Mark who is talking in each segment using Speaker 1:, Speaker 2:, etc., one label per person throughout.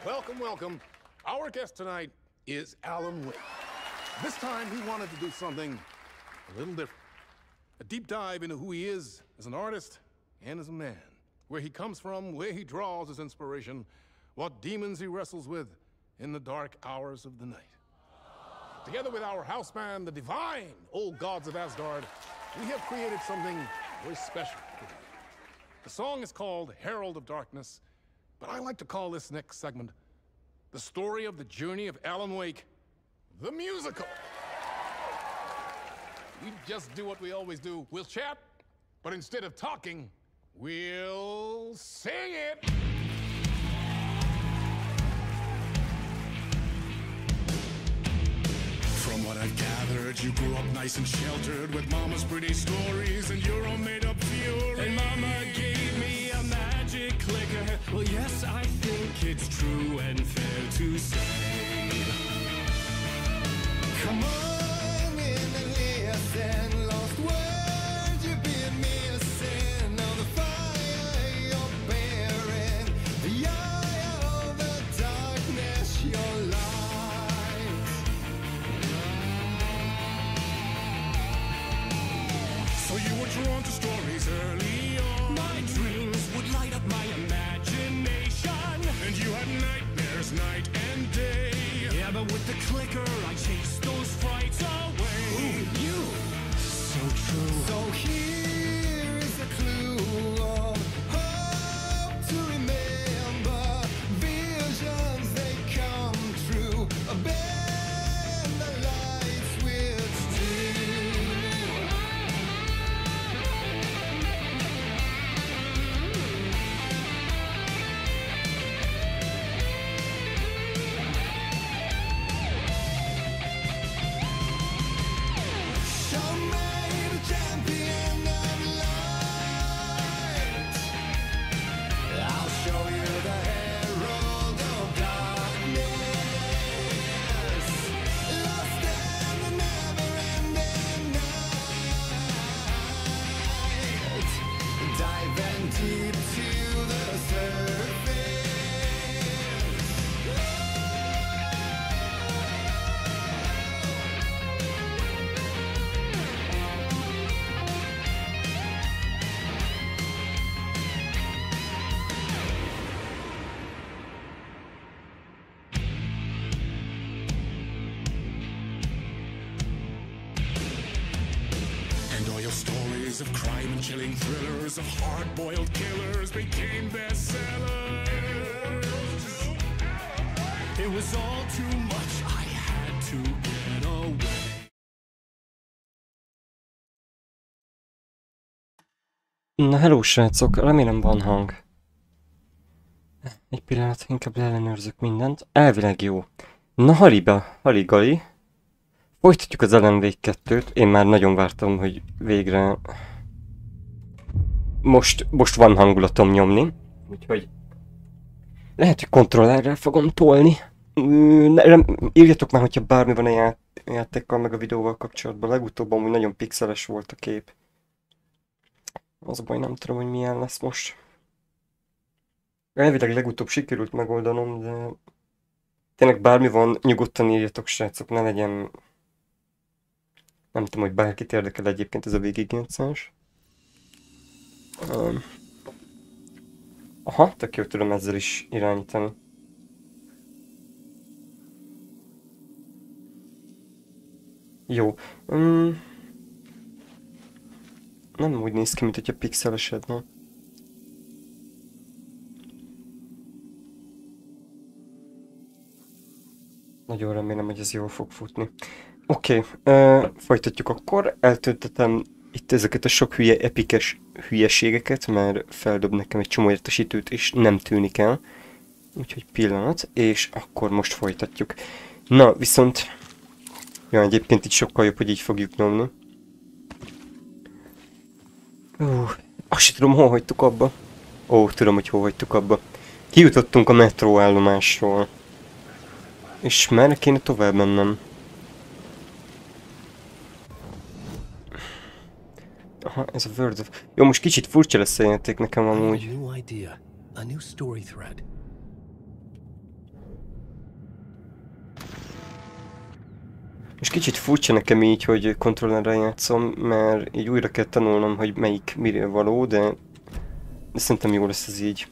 Speaker 1: Welcome, welcome. Our guest tonight is Alan Wake. This time he wanted to do something a little different. A deep dive into who he is as an artist and as a man. Where he comes from, where he draws his inspiration, what demons he wrestles with in the dark hours of the night. Together with our house band, the divine old gods of Asgard, we have created something very special for you. The song is called Herald of Darkness, but I like to call this next segment the story of the journey of Alan Wake, the musical. We just do what we always do. We'll chat, but instead of talking, we'll sing it. From what I've gathered, you grew up nice and sheltered with mama's pretty stories and your own made-up fury. And mama gave me a magic clicker. Well, yes, I think it's true and fair to say. Come on in and listen, lost words you've been missing. All the fire you're bearing, the eye of the darkness, your light. So you were drawn to stories early on. My dreams would light up my imagination, and you had nightmares night and day. Yeah, but with the clicker I chased those frights away. Ooh, you, so true. So here is a clue of hope to remember. Visions, they come true. Bend the light switch to. Stories of crime and chilling thrillers of hard-boiled killers became bestsellers. It was all too much, I had to get away.
Speaker 2: Na hello srácok, remélem van hang. Egy pillanat, inkább ellenőrzök mindent. Elvileg jó. Na haligali. Folytatjuk az Alan Wake 2-t. Én már nagyon vártam, hogy végre most van hangulatom nyomni. Úgyhogy lehet, hogy kontrollerrel fogom tolni. Írjatok már, hogyha bármi van a játékkal meg a videóval kapcsolatban. Legutóbb amúgy nagyon pixeles volt a kép. Az baj, nem tudom, hogy milyen lesz most. Elvileg legutóbb sikerült megoldanom, de tényleg bármi van, nyugodtan írjatok srácok, ne legyen... Nem tudom, hogy bárkit érdekel egyébként ez a végigjátszás. Aha, tök jó, tudom ezzel is irányítani. Jó. Nem úgy néz ki, mint hogyha pixelesedne. Nagyon remélem, hogy ez jól fog futni. Oké, folytatjuk akkor. Eltöltöttem itt ezeket a sok hülye, epikes hülyeségeket, mert feldob nekem egy csomó értesítőt, és nem tűnik el. Úgyhogy pillanat, és akkor most folytatjuk. Na, viszont... Ja, egyébként itt sokkal jobb, hogy így fogjuk nyomni. Azt sem tudom, hol hagytuk abba. Ó, tudom, hogy hol hagytuk abba. Kijutottunk a metróállomásról. És merre kéne tovább mennem? Aha, ez a World of... Jó, most kicsit furcsa lesz a játék nekem amúgy. Most kicsit furcsa nekem így, hogy kontrollerrel játszom, mert így újra kell tanulnom, hogy melyik mire való, de szerintem jó lesz ez így.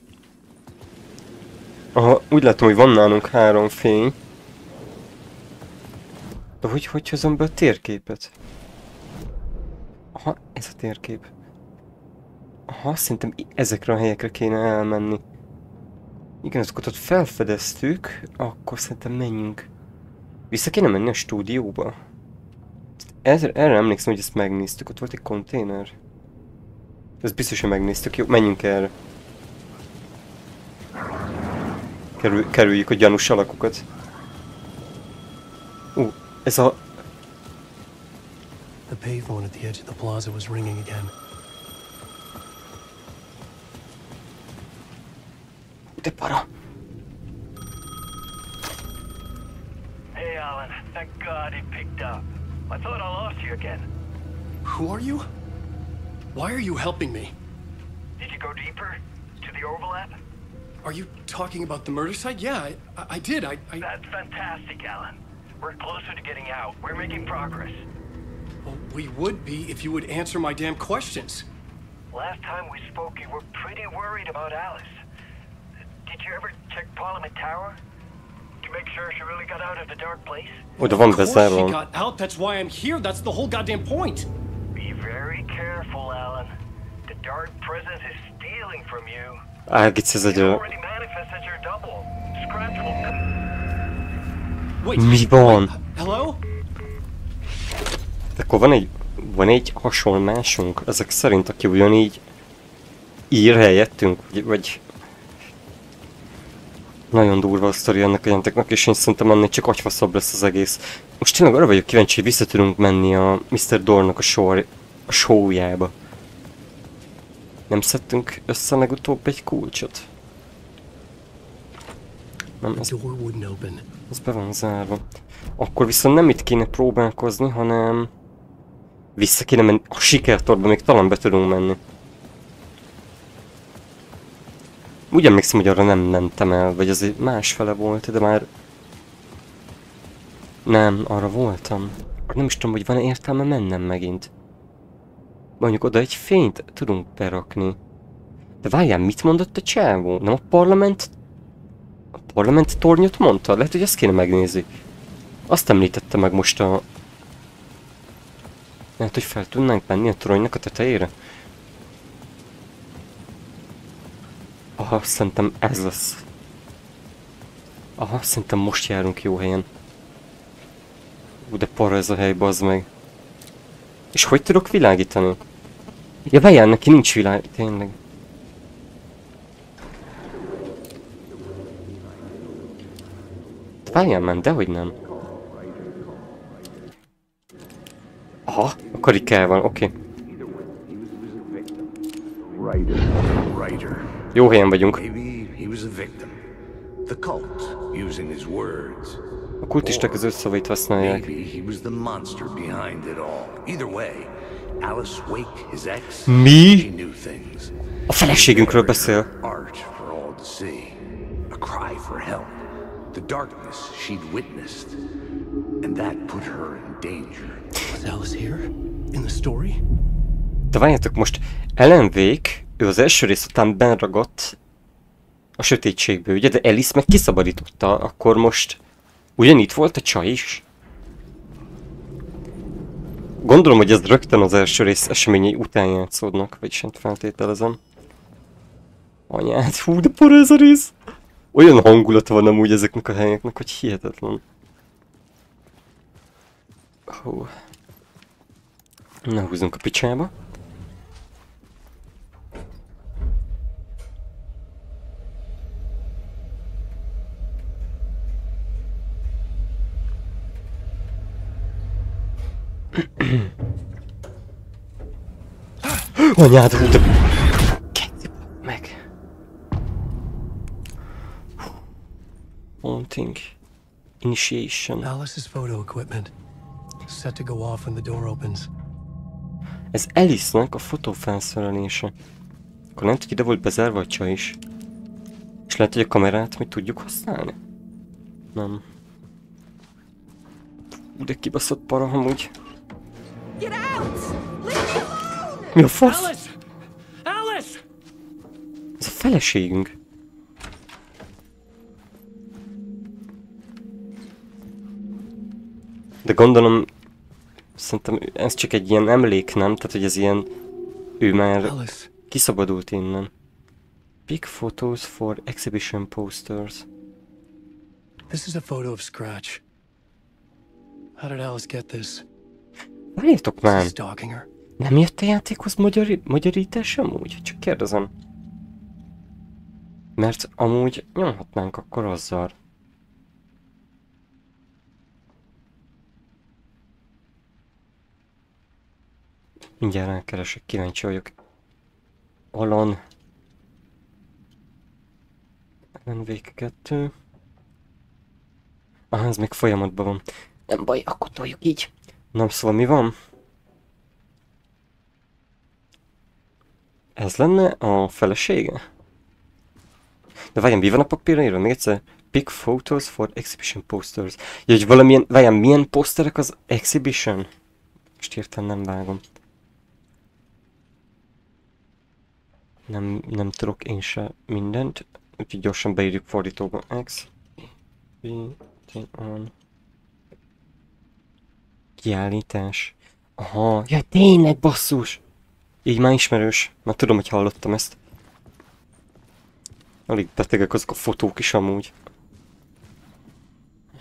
Speaker 2: Aha, úgy látom, hogy van nálunk 3 fény. De hogy hozom be a térképet? Aha, ez a térkép. Aha, szerintem ezekre a helyekre kéne elmenni. Igen, azokat ott felfedeztük, akkor szerintem menjünk. Vissza kéne menni a stúdióba? Erre emlékszem, hogy ezt megnéztük, ott volt egy konténer. Ezt biztos, hogy megnéztük, jó, menjünk erre. Kerüljük a gyanús alakokat. Ez a...
Speaker 3: The payphone at the edge of the plaza was ringing again.
Speaker 2: De para!
Speaker 4: Hey, Alan. Thank God he picked up. I thought I lost you again.
Speaker 3: Who are you? Why are you helping me?
Speaker 4: Did you go deeper? To the overlap?
Speaker 3: Are you talking about the murder site? Yeah, I did. I...
Speaker 4: That's fantastic, Alan. We're closer to getting out. We're making progress.
Speaker 3: Well, we would be if you would answer my damn questions.
Speaker 4: Last time we spoke, you were pretty worried about Alice. Did you ever check Parliament Tower? To make sure she really got out of the dark place?
Speaker 2: Oda van
Speaker 3: Of course
Speaker 2: bezárva.
Speaker 3: she got out. That's why I'm here. That's the whole goddamn point.
Speaker 4: Be very careful, Alan. The dark presence is stealing from you.
Speaker 2: Ágic ez egy...
Speaker 4: It already manifests as your double. Scratch will...
Speaker 3: Wait.
Speaker 2: Mi van?
Speaker 3: Hello?
Speaker 2: Akkor van egy hasonlásunk, ezek szerint, aki ugyanígy ír helyettünk, vagy... Nagyon durva a sztori ennek a játéknak, és én szerintem ennél csak agyfaszabb lesz az egész. Most tényleg arra vagyok kíváncsi, hogy vissza tudunk menni a Mr. Dornak a showjába. Nem szedtünk össze legutóbb egy kulcsot? Nem, ez be van zárva. Akkor viszont nem itt kéne próbálkozni, hanem... Vissza kéne menni. A sikertorba még talán be tudunk menni. Úgy emlékszem, hogy arra nem mentem el, vagy azért másfele volt, de már... Nem, arra voltam. Nem is tudom, hogy van-e értelme mennem megint. Mondjuk oda egy fényt tudunk berakni. De várjál, mit mondott a csávó? Nem a parlament... A parlament tornyot mondta? Lehet, hogy ezt kéne megnézni. Azt említette meg most a... Lehet, hogy fel tudnánk menni a toronynak a tetejére? Aha, szerintem ez lesz. Aha, szerintem most járunk jó helyen. De para ez a hely, bazd meg. És hogy tudok világítani? Ja, várjál, neki nincs világ... Tényleg. Várjál már, dehogy nem. Aha, a karikával, oké. Jó helyen vagyunk. A kultisták az összavait használják. Mi? A feleségünkről beszél. The darkness she'd witnessed, and that put her in danger.
Speaker 3: Was Alice here? In the story?
Speaker 2: De várjátok, most Ellen Wake, ő az első rész után benragadt a sötétségből, ugye? De Alice meg kiszabadította, akkor most ugyanitt volt a csaj is? Gondolom, hogy ez rögtön az első rész eseményei után játszódnak, vagyis hát feltételezem. Anyád, hú, de para ez a rész! Olyan hangulata van amúgy ezeknek a helyeknek, hogy hihetetlen. Hú. Na, húzzunk a picsába. Anyád, hú, de... meg. Haunting. Initiation.
Speaker 3: Alice's photo equipment. Set to go off when the door opens.
Speaker 2: Ez Alice-nek a fotófelszerelése. Akkor nem tudja, ide volt bezárva a csaj is. És lehet, hogy a kamerát mi tudjuk használni? Nem. De kibaszott para amúgy.
Speaker 5: Get out! Leave me alone!
Speaker 2: Mi a fasz?
Speaker 3: Alice! Alice!
Speaker 2: Ez a feleségünk. De gondolom, szerintem ez csak egy ilyen emlék, nem? Tehát, hogy ez ilyen... Ő már
Speaker 3: Alice.
Speaker 2: kiszabadult innen. Pick photos for exhibition posters.
Speaker 3: This is a photo of Scratch. How did Alice get this?
Speaker 2: Várjátok
Speaker 3: Is he
Speaker 2: már!
Speaker 3: stalking her?
Speaker 2: Nem jött a játékhoz magyarítás amúgy? Csak kérdezem. Mert amúgy nyomhatnánk akkor azzal. Mindjárt rákeresek, kíváncsi vagyok. Alan. LNV2. Aha, ez még folyamatban van. Nem baj, akkor toljuk így. Na, szóval mi van? Ez lenne a felesége? De várjál, mi van a papírra írva? Még egyszer. Pick photos for exhibition posters. Ja, hogy valamilyen, várjál, milyen poszterek az exhibition? Most értem, nem vágom. Nem tudok én se mindent. Úgyhogy gyorsan beírjuk fordítóba. X. B. T. On. Kiállítás. Aha. Ja, tényleg, basszus! Így már ismerős. Már tudom, hogy hallottam ezt. Alig betegek azok a fotók is amúgy.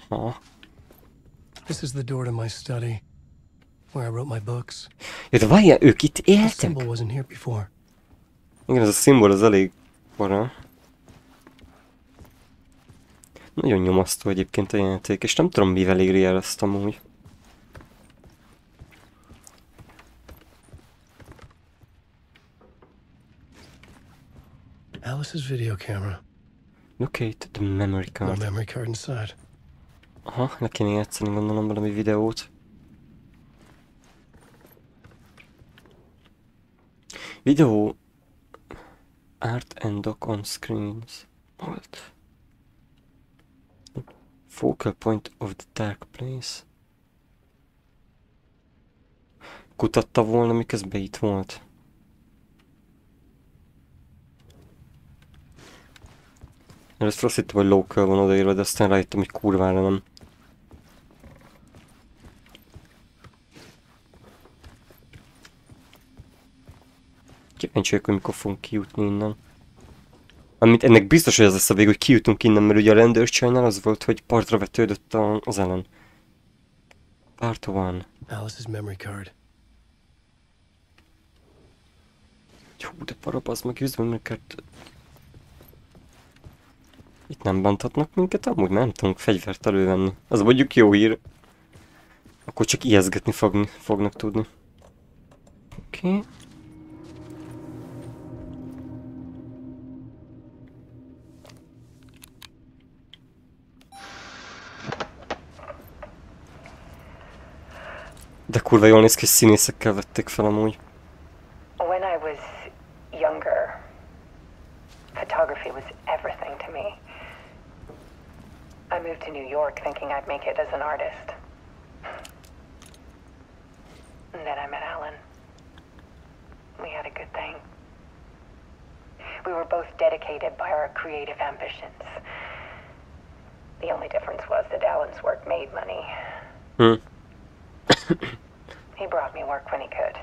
Speaker 2: Aha.
Speaker 3: This is the door to my study, where I wrote my books.
Speaker 2: Ja, de várjál, ők itt
Speaker 3: The
Speaker 2: éltek?
Speaker 3: symbol wasn't here before.
Speaker 2: Igen, ez a szimbol az elég para. Nagyon nyomasztó egyébként a játék, és nem tudom mivel éri el ezt amúgy.
Speaker 3: Alice's video camera.
Speaker 2: Locate the memory
Speaker 3: No
Speaker 2: card.
Speaker 3: memory card inside.
Speaker 2: Aha, le kéne játszani gondolom valami videót. Video... Art and dock on screens. Alt. Focal point of the dark place. Kutatta volna, miközben itt volt. Először azt hittem, hogy local van odaírva, de aztán rájöttem, hogy kurvára nem. Kíváncsi vagyok, hogy mikor fogunk kijutni innen. Amit ennek biztos, hogy az lesz a vég, hogy kijutunk innen, mert ugye a rendőrcsajnál az volt, hogy partra vetődött az ellen. Part 1.
Speaker 3: Alice's memory card.
Speaker 2: Hú, de parapaz meg üzve minket. Itt nem bánthatnak minket, amúgy nem tudunk fegyvert elővenni. Az mondjuk jó hír. Akkor csak ijeszgetni fognak tudni. Oké. De kurva jól néz ki, színészekkel vették fel amúgy.
Speaker 6: When I was younger, photography was everything to me. I moved to New York thinking I'd make it as an artist. And then I met Alan. We had a good thing. We were both dedicated by our creative ambitions. The only difference was that Alan's work made money. He brought me work when he could.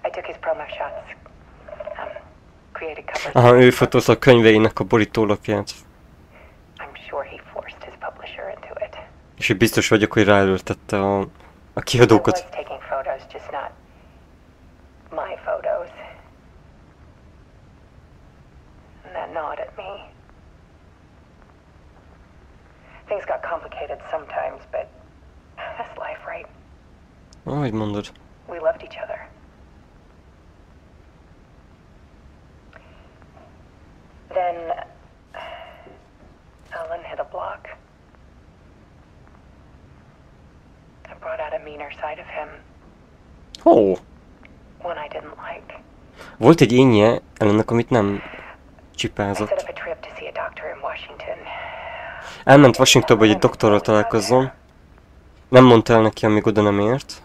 Speaker 6: I took his promo shots, created covers.
Speaker 2: Aha, ő fotózta a könyveinek a borítólapját.
Speaker 6: I'm sure he forced his publisher into it.
Speaker 2: És én biztos vagyok, hogy ráerőltette a
Speaker 6: I was
Speaker 2: kiadókat.
Speaker 6: taking photos, just not my photos. And that gnawed at me. Things got complicated sometimes, but that's life, right?
Speaker 2: Ahogy mondod.
Speaker 6: We loved each other. Then Alan hit a block. I brought out a meaner side of him,
Speaker 2: Ó,
Speaker 6: one I didn't like.
Speaker 2: volt egy énje ellennek, amit nem
Speaker 6: I set
Speaker 2: csipázott.
Speaker 6: up a trip to see a doctor in Washington.
Speaker 2: Elment Washingtonba, hogy egy doktorral találkozzon. Nem mondta el neki, amíg oda nem ért.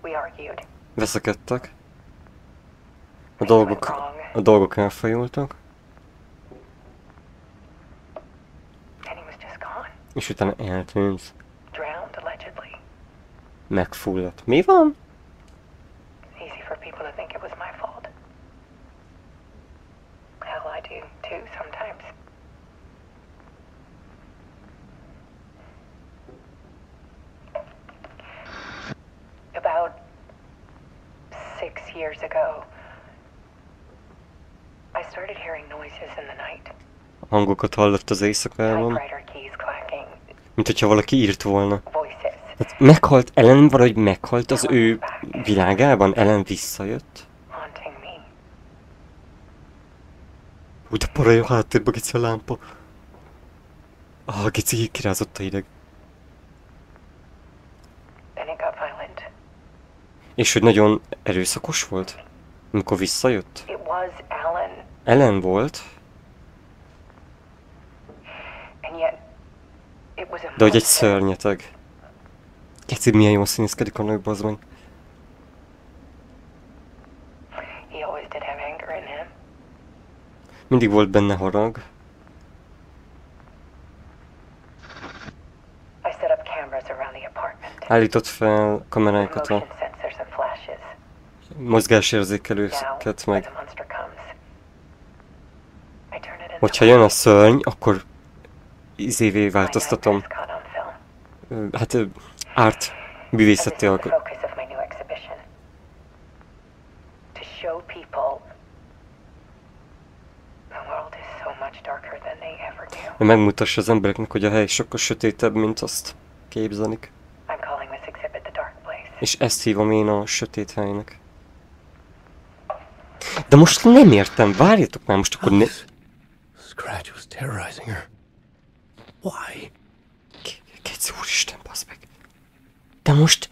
Speaker 6: We argued.
Speaker 2: Veszekedtek. A dolgok elfajultak.
Speaker 6: And he was just gone.
Speaker 2: És utána eltűnt.
Speaker 6: Drowned, allegedly.
Speaker 2: Megfulladt. Mi van?
Speaker 6: Easy for people to think it was my fault. Hell, I do too sometimes. About 6 years ago, I started hearing noises in the night.
Speaker 2: Hangokat hallott az éjszakában.
Speaker 6: Typewriter keys clacking.
Speaker 2: Mint hogyha valaki írt volna.
Speaker 6: Voices.
Speaker 2: Hát meghalt Ellen, valahogy meghalt az ő világában? Ellen visszajött?
Speaker 6: Haunting me.
Speaker 2: Úgy de paraj a háttérbe, geci a lámpa. Geci kirázott a hideg.
Speaker 6: Then it got violent.
Speaker 2: És hogy nagyon erőszakos volt? Amikor visszajött?
Speaker 6: It was Alan.
Speaker 2: Ellen volt,
Speaker 6: And yet, it was a
Speaker 2: de hogy egy
Speaker 6: monster.
Speaker 2: szörnyeteg. Geci, milyen jól színészkedik a nők, bazd meg.
Speaker 6: He always did have anger in him.
Speaker 2: Mindig volt benne harag.
Speaker 6: I set up cameras around the apartment.
Speaker 2: Állított fel kamerákat,
Speaker 6: Motion sensors and flashes.
Speaker 2: mozgásérzékelőket
Speaker 6: Now, when
Speaker 2: meg.
Speaker 6: the monster comes, I turn it into
Speaker 2: Hogyha jön a szörny, akkor izévé
Speaker 6: my
Speaker 2: változtatom.
Speaker 6: nightmares caught on film.
Speaker 2: Hát árt művészeti
Speaker 6: This is the
Speaker 2: alkot.
Speaker 6: focus of my new exhibition. To show people the world is so much darker than they ever knew.
Speaker 2: Megmutassa az embereknek, hogy a hely sokkal sötétebb, mint azt képzelik.
Speaker 6: I'm calling this exhibit the Dark Place.
Speaker 2: És ezt hívom én a sötét helynek. De most nem értem, várjatok már, most akkor ne...
Speaker 3: Scratch was terrorizing her. Why?
Speaker 2: Keci, úristen, bazd meg. De most...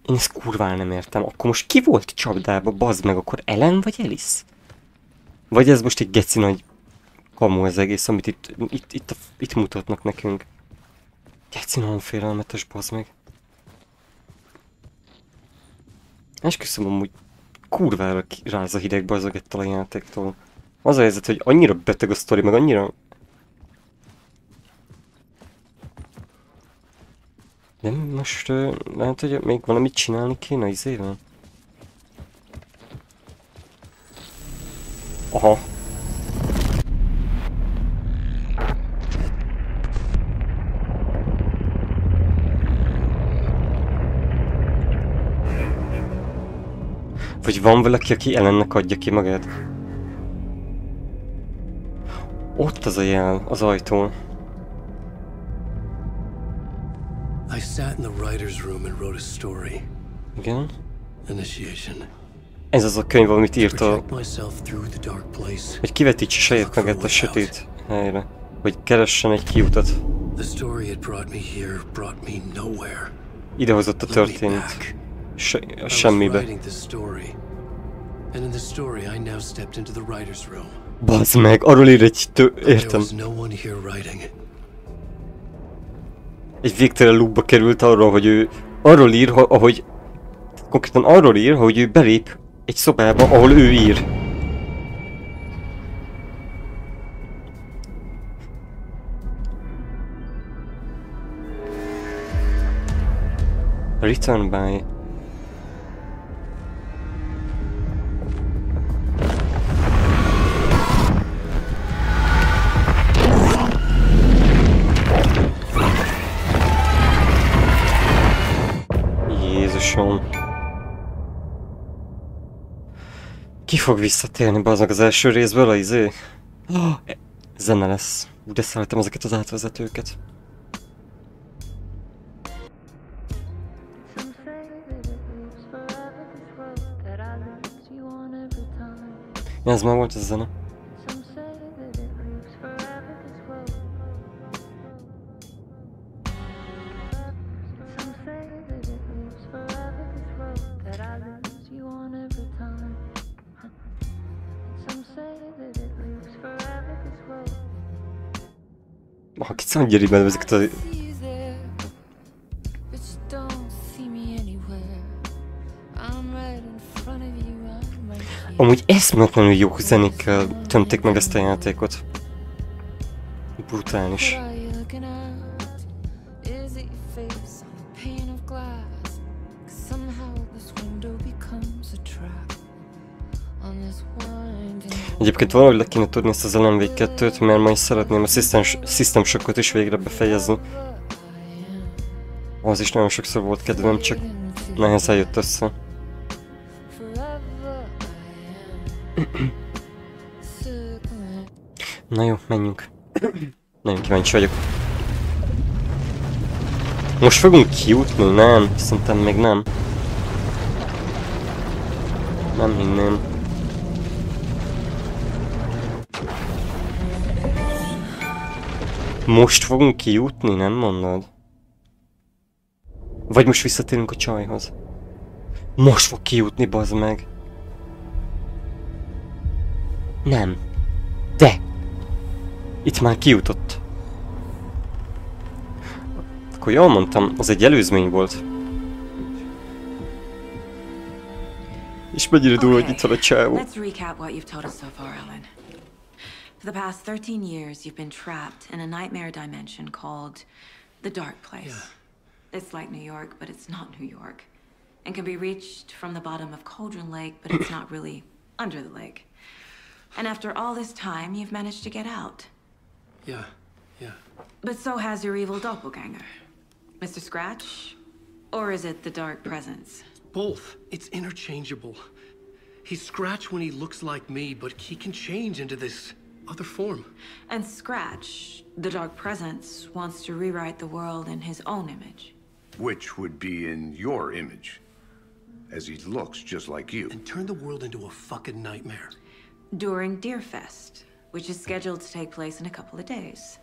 Speaker 2: Én ezt kurván nem értem. Akkor most ki volt csapdába, bazd meg, akkor Ellen vagy Alice? Vagy ez most egy geci nagy kamu az egész, amit itt mutatnak nekünk. Geci nagyon félelmetes, bazd meg. Esküszöm, amúgy kurvára ráz a hideg, bazd meg ettől a játéktól. Az a helyzet, hogy annyira beteg a sztori, meg annyira... De most lehet, hogy még valamit csinálni kéne izével? Aha. Vagy van valaki, aki Ellennek adja ki magát? Ott az a jel, az ajtón.
Speaker 3: I sat in the writer's room and wrote a story.
Speaker 2: Igen.
Speaker 3: Initiation.
Speaker 2: Ez az a könyv, amit írta,
Speaker 3: Project myself through the dark place.
Speaker 2: hogy kivetítse saját magát a sötét helyre. Hogy keressen egy kiutat.
Speaker 3: The story had brought me here, brought me nowhere.
Speaker 2: Idehozott a
Speaker 3: Led me
Speaker 2: történet.
Speaker 3: back.
Speaker 2: A
Speaker 3: I was
Speaker 2: semmibe.
Speaker 3: writing this story. And in the story I now stepped into the writer's room.
Speaker 2: Bazd meg, arról ír egy
Speaker 3: There
Speaker 2: értem.
Speaker 3: was no one here writing.
Speaker 2: Egy végtelen loopba került arról, hogy ő arról ír, ahogy... Konkrétan arról ír, hogy ő belép egy szobába, ahol ő ír. Return by... Jézusom. Ki fog visszatérni bazdmeg az első részből, a izé? Zene lesz. De szeretem ezeket az átvezetőket. Ez már volt ez a zene. Ha kicsit gyeri belőle ezeket a... Amúgy eszméletlenül jó zenékkel tömték meg ezt a játékot. Brutális. Egyébként valahogy le kéne tudni ezt az LMV2-t, mert majd szeretném a System Shockot is végre befejezni. Az is nagyon sokszor volt kedvem, csak nehezen jött össze. Na jó, menjünk. Nagyon kíváncsi vagyok. Most fogunk kijutni? Nem, szerintem még nem. Nem hinném. Most fogunk kijutni, nem mondod? Vagy most visszatérünk a csajhoz? Most fog kijutni, bazd meg! Nem. De! Itt már kijutott. Akkor jól mondtam, az egy előzmény volt. És mennyire durva, hogy itt van a csávó.
Speaker 7: Let's recap what you've told us so far, Alan. For the past 13 years, you've been trapped in a nightmare dimension called the Dark Place. Yeah. It's like New York, but it's not New York. And can be reached from the bottom of Cauldron Lake, but it's not really under the lake. And after all this time, you've managed to get out.
Speaker 3: Yeah.
Speaker 7: But so has your evil doppelganger. Mr. Scratch? Or is it the Dark Presence?
Speaker 3: Both. It's interchangeable. He's Scratch when he looks like me, but he can change into this other form.
Speaker 7: And Scratch, the Dark Presence, wants to rewrite the world in his own image.
Speaker 8: Which would be in your image, as he looks just like you.
Speaker 3: And turn the world into a fucking nightmare.
Speaker 7: During Deerfest, which is scheduled to take place in a couple of days.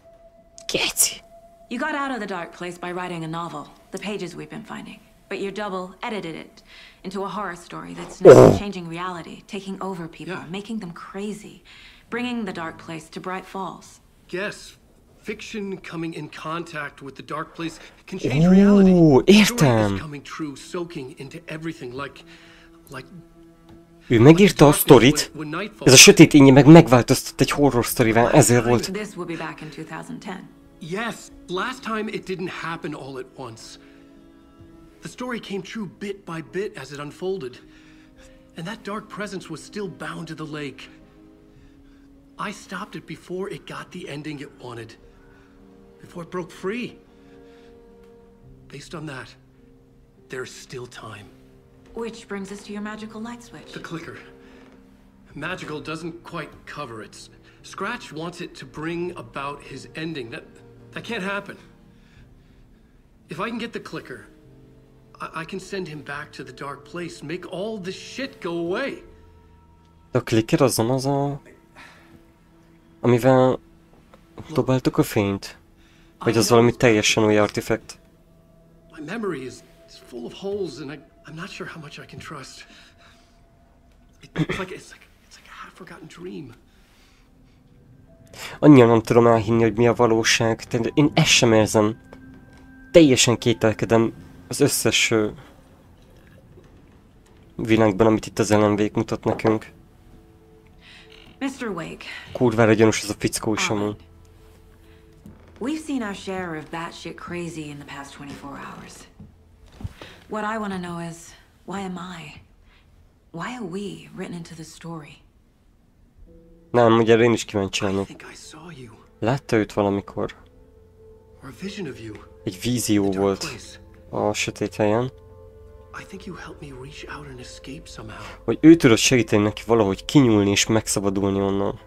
Speaker 2: Get.
Speaker 7: You got out of the Dark Place by writing a novel, the pages we've been finding. But your double edited it into a horror story that's now changing reality, taking over people, making them crazy, bringing the Dark Place to Bright Falls.
Speaker 3: Yes. Fiction coming in contact with the Dark Place can change reality.
Speaker 2: Értem.
Speaker 3: Coming true, soaking into everything like
Speaker 2: Ő megírta a sztorit, ez a sötét énye meg megváltoztatott egy horror sztorivá, ezért volt.
Speaker 7: This will be back in 2010.
Speaker 3: Yes, last time it didn't happen all at once. The story came true bit by bit as it unfolded. And that dark presence was still bound to the lake. I stopped it before it got the ending it wanted. Before it broke free. Based on that, there's still time.
Speaker 7: Which brings us to your magical light switch.
Speaker 3: The clicker. Magical doesn't quite cover it. Scratch wants it to bring about his ending. That can't happen. If I can get the clicker, I can send him back to the dark place, make all this shit go away.
Speaker 2: A clicker az amivel dobáltuk a fényt? Vagy az valami teljesen új artifact?
Speaker 3: My memory is full of holes and I'm not sure how much I can trust. It's like a half-forgotten dream.
Speaker 2: Annyira nem tudom elhinni, hogy mi a valóság. Én ezt sem érzem. Teljesen kételkedem az összes világban, amit itt az LMV-k mutat nekünk.
Speaker 7: Mr. Wake.
Speaker 2: Kurvára gyanús ez a fickó is amúgy.
Speaker 7: We've seen our share of batshit crazy in the past 24 hours. What I want to know is, why am I? Why are we written into the story?
Speaker 2: Nem, ugye én is kíváncsi lennék. Látta őt valamikor? Egy vízió volt a sötét helyen. Hogy ő tudod segíteni neki valahogy kinyúlni és megszabadulni onnan.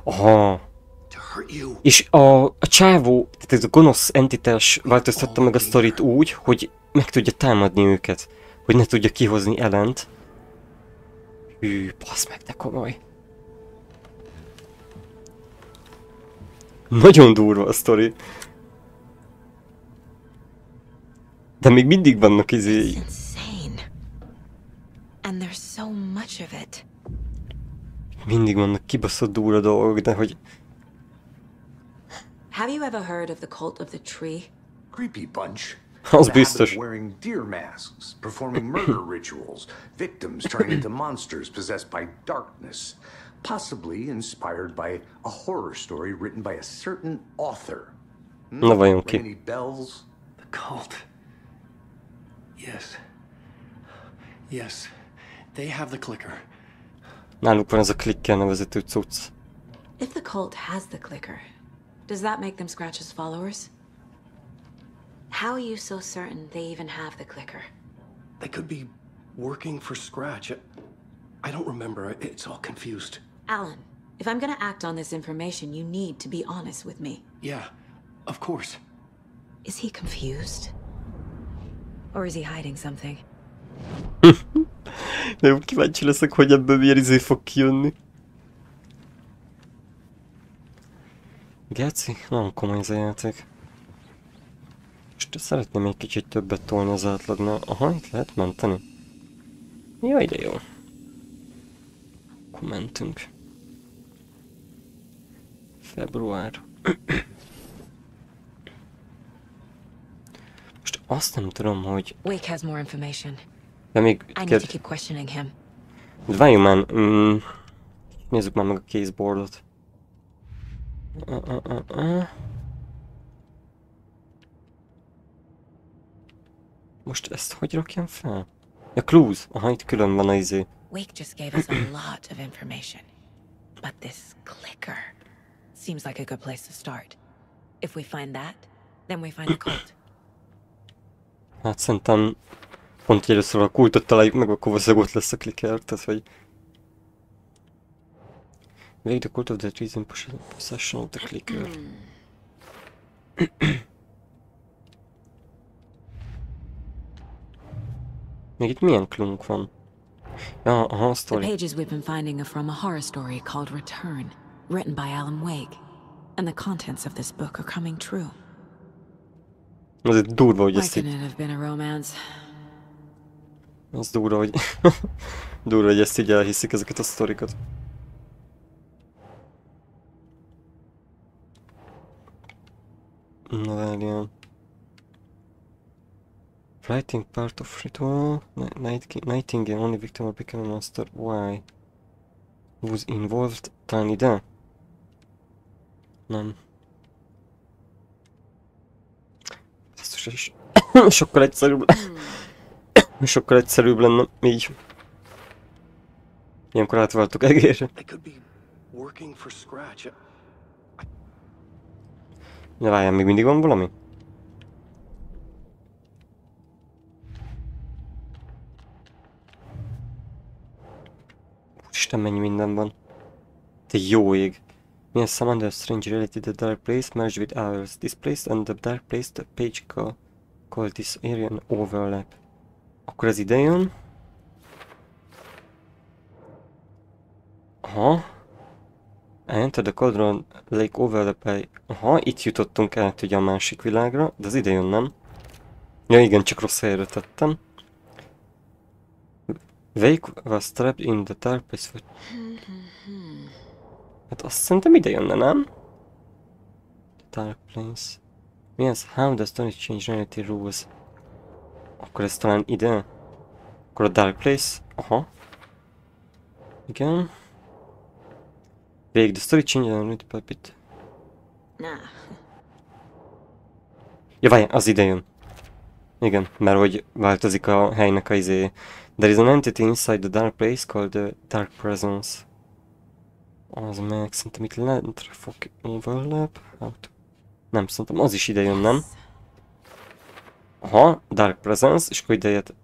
Speaker 2: Aha. És a csávó, tehát ez a gonosz entitás változtatta meg a sztorit úgy, hogy meg tudja támadni őket. Hogy ne tudja kihozni Ellent. Hű, bassz meg, de komoly. Nagyon durva a sztori. De még mindig vannak izéi. Mindig vannak kibaszott durva dolgok, de hogy...
Speaker 7: Have you ever heard of the cult of the tree?
Speaker 8: Creepy bunch.
Speaker 2: Az
Speaker 8: The habit
Speaker 2: biztos.
Speaker 8: of wearing deer masks, performing murder rituals, victims turning into monsters possessed by darkness, possibly inspired by a horror story written by a certain author.
Speaker 2: Na vajon ki?
Speaker 8: Ring any bells?
Speaker 3: The cult. Yes. Yes. They have the clicker.
Speaker 2: Náluk van ez a klikkel nevezetű cucc.
Speaker 7: If the cult has the clicker, does that make them Scratch's followers? How are you so certain they even have the clicker?
Speaker 3: They could be working for Scratch. I don't remember. It's all confused.
Speaker 7: Alan, if I'm gonna act on this information, you need to be honest with me.
Speaker 3: Yeah, of course.
Speaker 7: Is he confused? Or is he hiding something?
Speaker 2: De kíváncsi leszek, hogy ebből milyen izé fog kijönni. Geci, nagyon komoly ez a játék. Most szeretném egy kicsit többet tolni az átlagnál. Aha, itt lehet menteni. Jaj, de jó. Akkor mentünk. Február. Most azt nem tudom, hogy...
Speaker 7: Wake has more information.
Speaker 2: De még...
Speaker 7: I need to keep questioning him.
Speaker 2: Várjunk már... Nézzük már meg a caseboardot. Most ezt hogy rakjam fel? A clues. Aha, itt külön van a izé.
Speaker 7: Wake just gave us a lot of information. But this clicker seems like a good place to start. If we find that, then we find the cult.
Speaker 2: Hát szerintem pont, hogy először a kultot találjuk meg, akkor valószínűleg ott lesz a clicker, tehát hogy... Wake the cult of the reason possession of the clicker. Még itt milyen klunk van? Ja, aha,
Speaker 7: The
Speaker 2: story.
Speaker 7: pages we've been finding are from a horror story called Return, written by Alan Wake. And the contents of this book are coming true.
Speaker 2: Azért durva, hogy
Speaker 7: Why
Speaker 2: ezt így...
Speaker 7: couldn't it have been a romance?
Speaker 2: Az durva, hogy... durva, hogy ezt így elhiszik ezeket a sztorikat. Na várjál. Writing part of ritual. Nightingale only victim or become a monster. Why? Was involved? Talán ide? Nem. Ez is sokkal egyszerűbb. Sokkal egyszerűbb lenne így. Ilyenkor átváltok egérre.
Speaker 3: They could be working for Scratch.
Speaker 2: De várjál, még mindig van valami? Úristen, mennyi minden van. Te jó ég. Milyen summon the strange reality, the dark place merged with ours. This place and the dark place, the page called this area an overlap. Akkor ez ide jön. Aha. Enter the Cauldron Lake overlap. Aha, itt jutottunk át ugye a másik világra, de az ide jön, nem? Ja igen, csak rossz helyre tettem. Wake was trapped in the dark place for... Hát azt szerintem ide jönne, nem? The dark place. Mi ez? How does don't change reality rules? Akkor ez talán ide? Akkor a dark place? Aha. Igen. Végig, the story change a little bit.
Speaker 7: Nah.
Speaker 2: Ja, várjál, az ide jön. Igen, mert hogy változik a helynek a izé. There is an entity inside the dark place called the dark presence. Az meg, szerintem itt lentre fog overlap. Nem, szerintem az is ide jön, nem? Aha, dark presence, és akkor ide jött.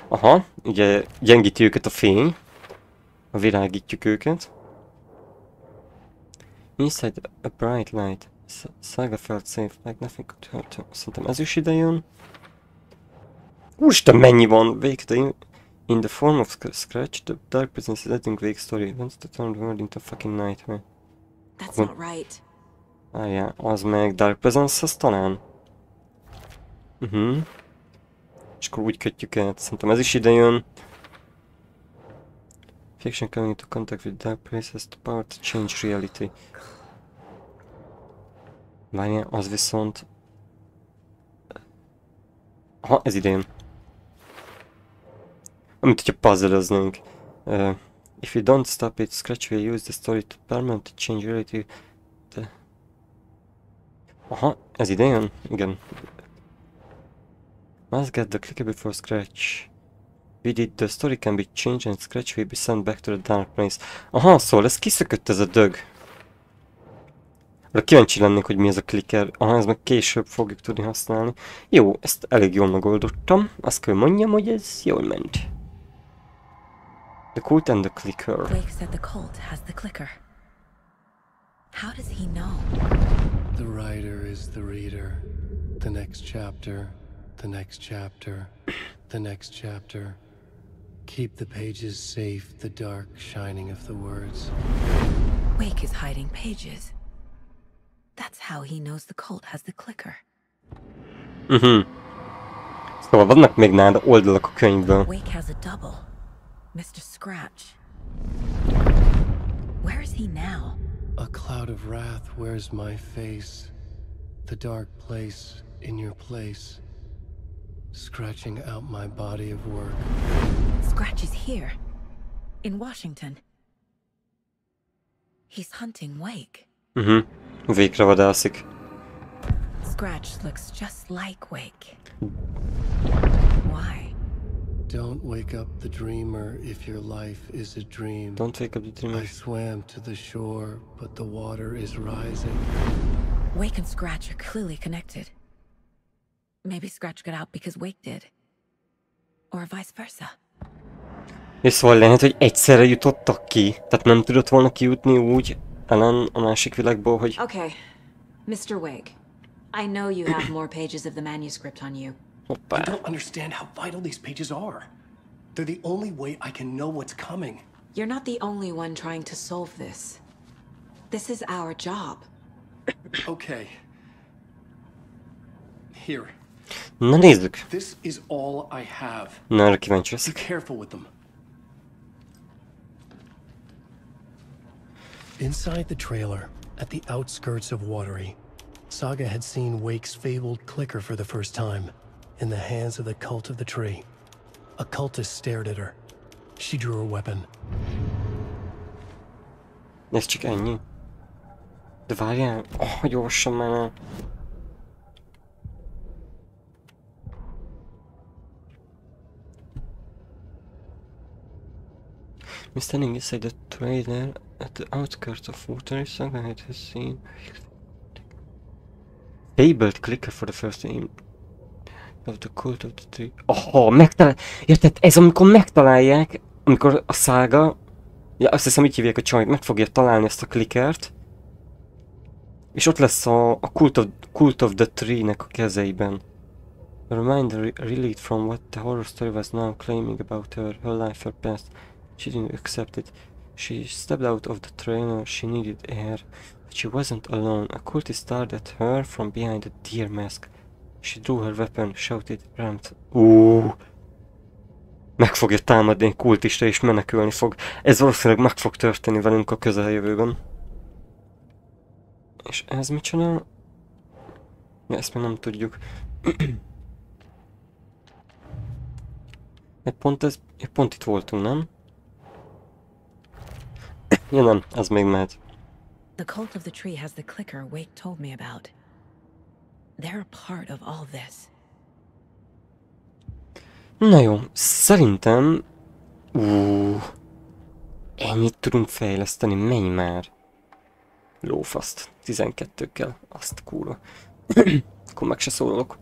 Speaker 2: Aha, ugye gyengíti őket a fény. Világítjuk őket. Inside a bright light. Saga felt safe, like nothing could hurt her. Szerintem ez is ide jön. Úristen, mennyi van! Wake in the form of Scratch, the dark presence is letting Wake story. Wants to turn the world into a fucking nightmare.
Speaker 7: That's not right.
Speaker 2: Várjál, az meg Dark Presence, az talán. És akkor úgy kötjük el, szerintem ez is ide jön. Fiction coming into contact with dark places, the power to change reality. Várjál, az viszont... Aha, ez idén. Amit hogyha puzzle-öznénk. If you don't stop it, Scratch will use the story to permanently change reality. Aha, ez idén? Igen. Must get the clicker before Scratch. With it, the story can be changed and Scratch will be sent back to the dark place. Aha, szóval ez kiszökött ez a dög. Kíváncsi lennék, hogy mi ez a clicker. Aha, ez meg később fogjuk tudni használni. Jó, ezt elég jól megoldottam. Azt kell mondjam, hogy ez jól ment. The cult and the clicker.
Speaker 7: Wake said the cult has the clicker. How does he know?
Speaker 3: The writer is the reader. The next chapter, the next chapter, the next chapter. Keep the pages safe, the dark shining of the words.
Speaker 7: Wake is hiding pages. That's how he knows the cult has the clicker.
Speaker 2: Szóval vannak még nálad oldalak a könyvből.
Speaker 7: Wake has a double. Mr. Scratch. Where is he now?
Speaker 3: A cloud of wrath wears my face. The dark place in your place. Scratching out my body of work.
Speaker 7: Scratch is here. In Washington. He's hunting Wake.
Speaker 2: Végre vadászik.
Speaker 7: Scratch looks just like Wake. Why?
Speaker 3: Don't wake up the dreamer if your life is a dream.
Speaker 2: Don't wake up the dreamer.
Speaker 3: I swam to the shore, but the water is rising.
Speaker 7: Wake and Scratch are clearly connected. Maybe Scratch got out because Wake did. Or vice versa.
Speaker 2: És szóval lehet, hogy egyszerre jutottak ki. Tehát nem tudott volna kijutni úgy ellen a másik világból, hogy...
Speaker 7: Okay. Mr. Wake, I know you have more pages of the manuscript on you.
Speaker 2: Hoppá.
Speaker 3: I don't understand how vital these pages are. They're the only way I can know what's coming.
Speaker 7: You're not the only one trying to solve this. This is our job.
Speaker 3: Okay. Here.
Speaker 2: Na nézzük.
Speaker 3: This is all I have.
Speaker 2: Na, erre kíváncsi
Speaker 3: Be
Speaker 2: leszek.
Speaker 3: careful with them. Inside the trailer, at the outskirts of Watery, Saga had seen Wake's fabled clicker for the first time, in the hands of the cult of the tree. A cultist stared at her. She drew a weapon.
Speaker 2: Ez csak ennyi. De várjál, gyorsan már el. We're standing inside the trailer at the outskirts of Watery. Saga has seen fabled clicker for the first time of the cult of the tree. Érted? Ez amikor megtalálják, amikor a Saga, ja, azt hiszem így hívják a csajt, meg fogja találni ezt a clickert, és ott lesz a cult of the tree-nek a kezeiben. A reminder relieved from what the horror story was now claiming about her life, her past. She didn't accept it. She stepped out of the trailer. She needed air. But she wasn't alone. A cultist stared at her from behind a deer mask. She drew her weapon, shouted, ramped. Meg fogja támadni egy kultista és menekülni fog. Ez valószínűleg meg fog történni velünk a közeljövőben. És ez mit csinál? Ja, ezt még nem tudjuk. Pont itt voltunk, nem? Ja nem, ez még mehet.
Speaker 7: The cult of the tree has the clicker Wake told me about. They're a part of all this.
Speaker 2: Na jó, szerintem... ennyit tudunk fejleszteni, menj már. Lófaszt, 12-kkel, azt kurva. Akkor meg se szólalok.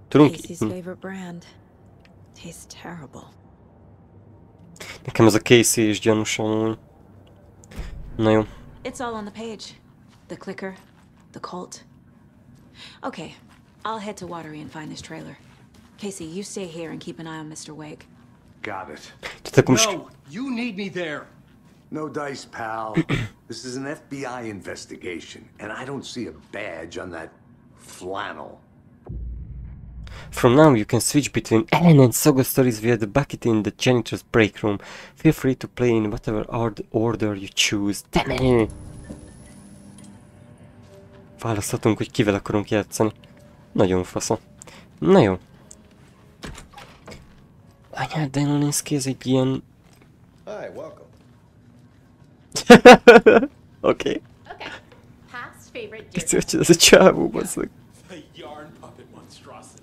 Speaker 2: Tudunk...
Speaker 7: Casey's favorite brand. Tastes terrible.
Speaker 2: Nekem ez a Casey is gyanús amúgy. Na jó.
Speaker 7: It's all on the page. The clicker, the cult. Okay, I'll head to Watery and find this trailer. Casey, you stay here and keep an eye on Mr. Wake.
Speaker 8: Got it.
Speaker 3: No, you need me there.
Speaker 8: No dice, pal. This is an FBI investigation, and I don't see a badge on that flannel.
Speaker 2: From now you can switch between Ellen and Saga stories via the bucket in the janitor's break room. Feel free to play in whatever order you choose. választhatunk, hogy kivel akarunk játszani. Nagyon faszom. Na jó. Anyád, de jól néz ki, ez egy ilyen...
Speaker 9: Hi, welcome.
Speaker 2: Oké.
Speaker 5: Okay. Past favorite
Speaker 2: Kicsit, ez egy csávó, basszak.
Speaker 1: A yarn puppet monstrosity.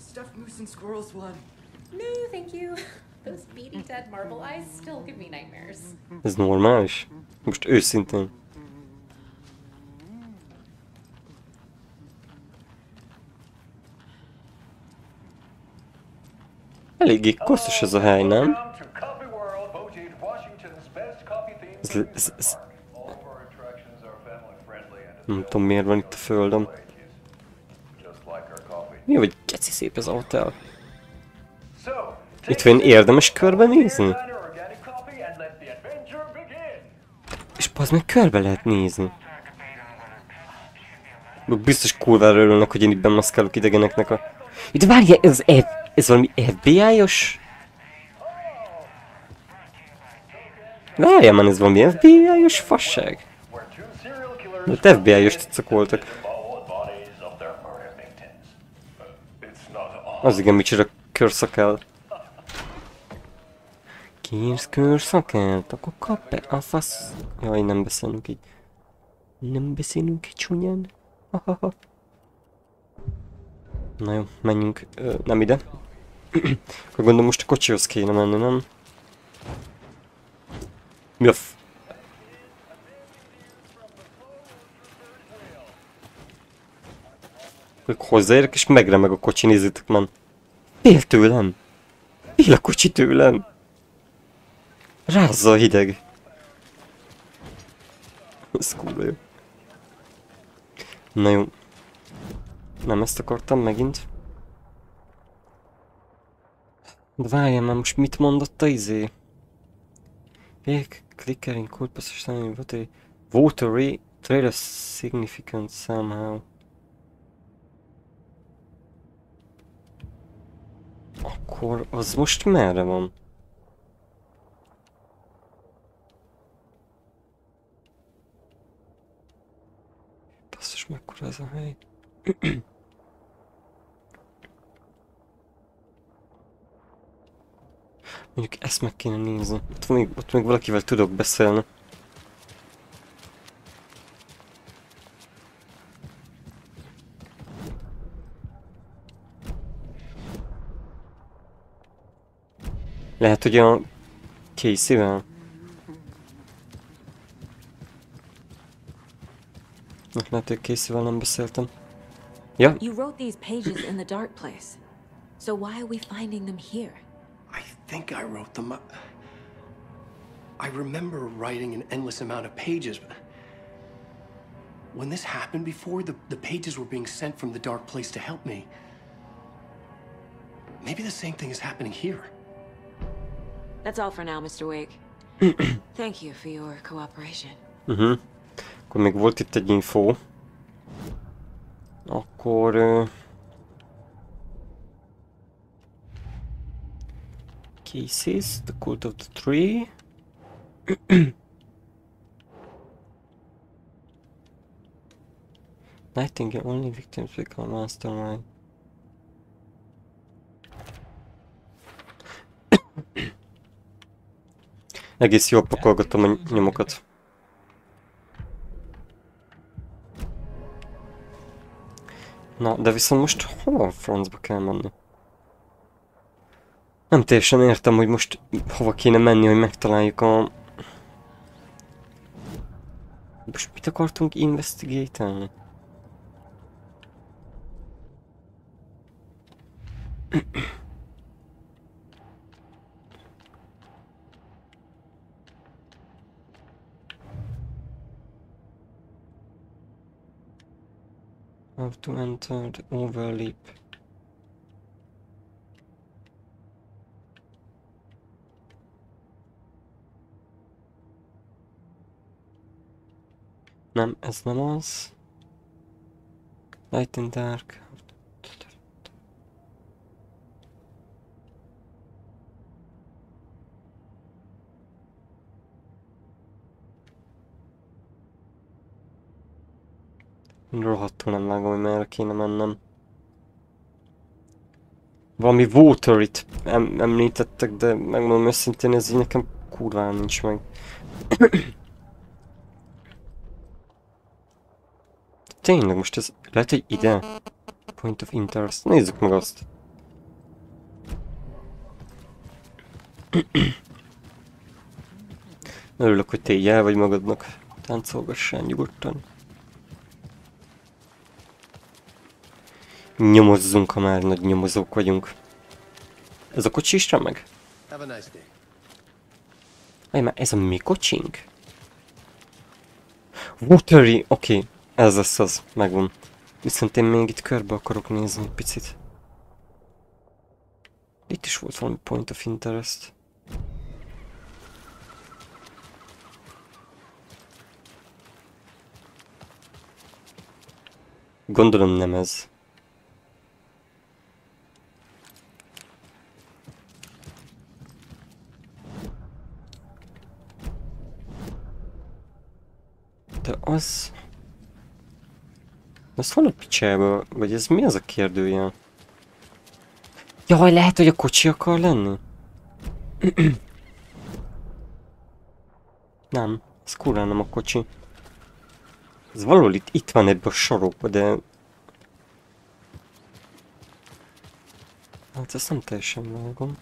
Speaker 10: Stuffed moose and squirrels one.
Speaker 5: No, thank you. Those beady dead marble eyes still give me nightmares.
Speaker 2: Ez normális? Most őszintén. Eléggé koszos ez a hely, nem? Ez... Nem tudom, miért van itt a földön. Mi, hogy geci szép ez a hotel? Itt van érdemes körbenézni? És bazd meg körbe lehet nézni. Biztos kurvára örülnek, hogy én itt bemaszkálok idegeneknek a... Itt várjál, ez valami FBI-os? Várjál már, ez valami FBI-os fasság? De FBI-os tetszak voltak. Az igen, micsoda körszakál. Kérsz körszakelt? Akkor kap be a fasz... Jaj, nem beszélünk így. Nem beszélünk így csúnyán. Hahaha. Na jó, menjünk. Nem ide. Akkor gondolom most a kocsihoz kéne menni, nem? Mi a f... Hozzáérek és megremeg a kocsi, nézzétek már. Fél tőlem. Fél a kocsi tőlem. Rázza a hideg. Ez kurva jó. Na jó. Nem ezt akartam megint. De várjál már, most mit mondott a izé? Clickering code passage watery trailer significant somehow. Akkor az most merre van? Basszus, mekkora ez a hely? Mondjuk ezt meg kéne nézni. Ott még valakivel tudok beszélni. Lehet, hogy a Casey-vel? Lehet, hogy Casey-vel nem beszéltem. Ja.
Speaker 7: You wrote these pages in the dark place. So why are we finding them here?
Speaker 3: I think I wrote them. I remember writing an endless amount of pages, but when this happened before, the pages were being sent from the dark place to help me. Maybe the same thing is happening here.
Speaker 7: That's all for now, Mr. Wake. Thank you for your cooperation.
Speaker 2: Akkor még volt itt egy info. Akkor... Cases, the cult of the tree. Nightingale only victims become mastermind. Egész jól pakolgatom a nyomokat. Na, de viszont most hova a francba kell menni? Nem teljesen értem, hogy most hova kéne menni, hogy megtaláljuk a... Most mit akartunk investigate-elni? How to enter the overleap. Nem, ez nem az. Light and dark. Rohadtul nem vágom, hogy merre kéne mennem. Valami water-it említettek, de megmondom őszintén, ez így nekem kurván nincs meg. Tényleg, most ez lehet, hogy ide? Point of interest. Nézzük meg azt. Örülök, hogy te így el vagy magadnak. Táncolgassál nyugodtan. Nyomozzunk, ha már nagy nyomozók vagyunk. Ez a kocsi is remeg? Aj, már ez a mi kocsink? Watery, oké. Ez lesz az, megvan. Viszont én még itt körbe akarok nézni egy picit. Itt is volt valami point of interest. Gondolom nem ez. De az... Az hol a picsába? Vagy ez mi az a kérdőjel? Jaj, lehet, hogy a kocsi akar lenni? Nem, ez kurán nem a kocsi. Ez valahol itt van ebben a sarokban, de... Hát ezt nem teljesen vágom.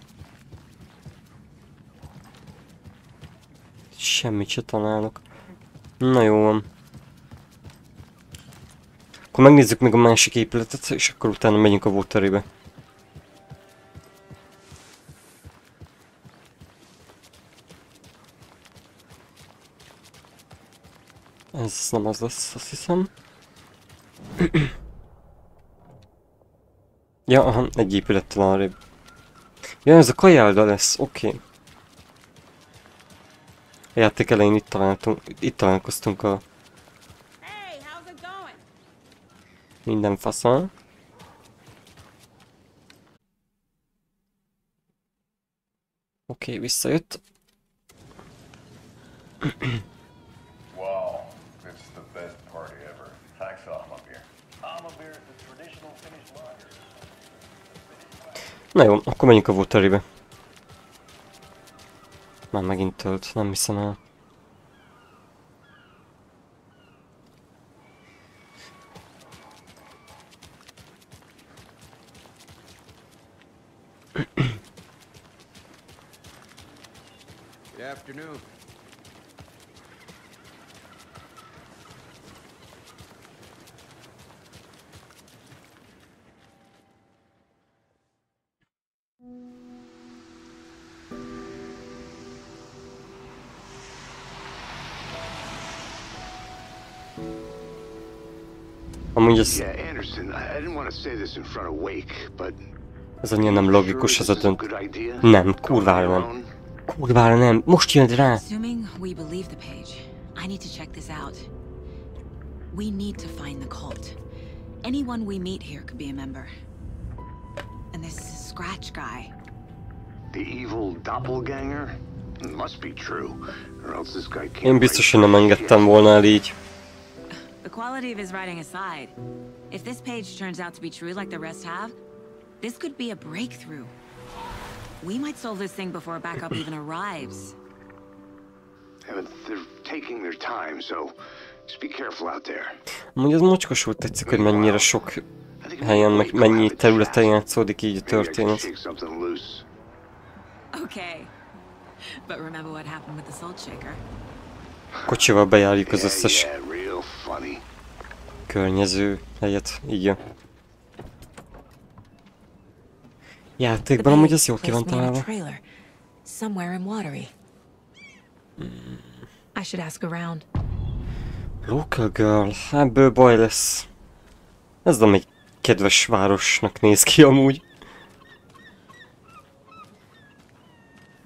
Speaker 2: Semmit se találok. Na jó van. Akkor megnézzük még a másik épületet, és akkor utána megyünk a waterybe. Ez nem az lesz, azt hiszem. Ja, aha, egy épülettel arrébb. Ja, ez a kajálda lesz, oké. A játék elején itt találkoztunk a... Minden faszal. Oké, visszajött. Na jó, akkor menjünk a waterybe. Már megint tölt, nem hiszem el.
Speaker 9: Good afternoon.
Speaker 2: Amúgy ez...
Speaker 8: Yeah, Anderson, I didn't want to say this in front of Wake, but...
Speaker 2: Ez annyira nem logikus az a dönt... Nem, kurvára nem. Kurvára nem, most jön rá!
Speaker 7: Assuming we believe the page, I need to check this out. We need to find the cult. Anyone we meet here could be a member. And this Scratch guy.
Speaker 8: The evil doppelganger? It must be true, or else this guy can't...
Speaker 2: Én biztos, hogy nem engedtem volna el így.
Speaker 7: The quality of his writing aside, if this page turns out to be true like the rest have, this could be a breakthrough. We might solve this thing before backup even arrives.
Speaker 8: They're taking their time, so just be careful out there.
Speaker 2: Amúgy az mocskosul tetszik, hogy mennyire sok helyen, meg mennyi területen játszódik így a történet.
Speaker 7: Okay. But remember what happened with the salt shaker?
Speaker 2: Kocsival bejárjuk az összes környező helyet, így. Játékban amúgy az jó ki van találva. Local girl, ebből baj lesz. Ez nem egy kedves városnak néz ki amúgy.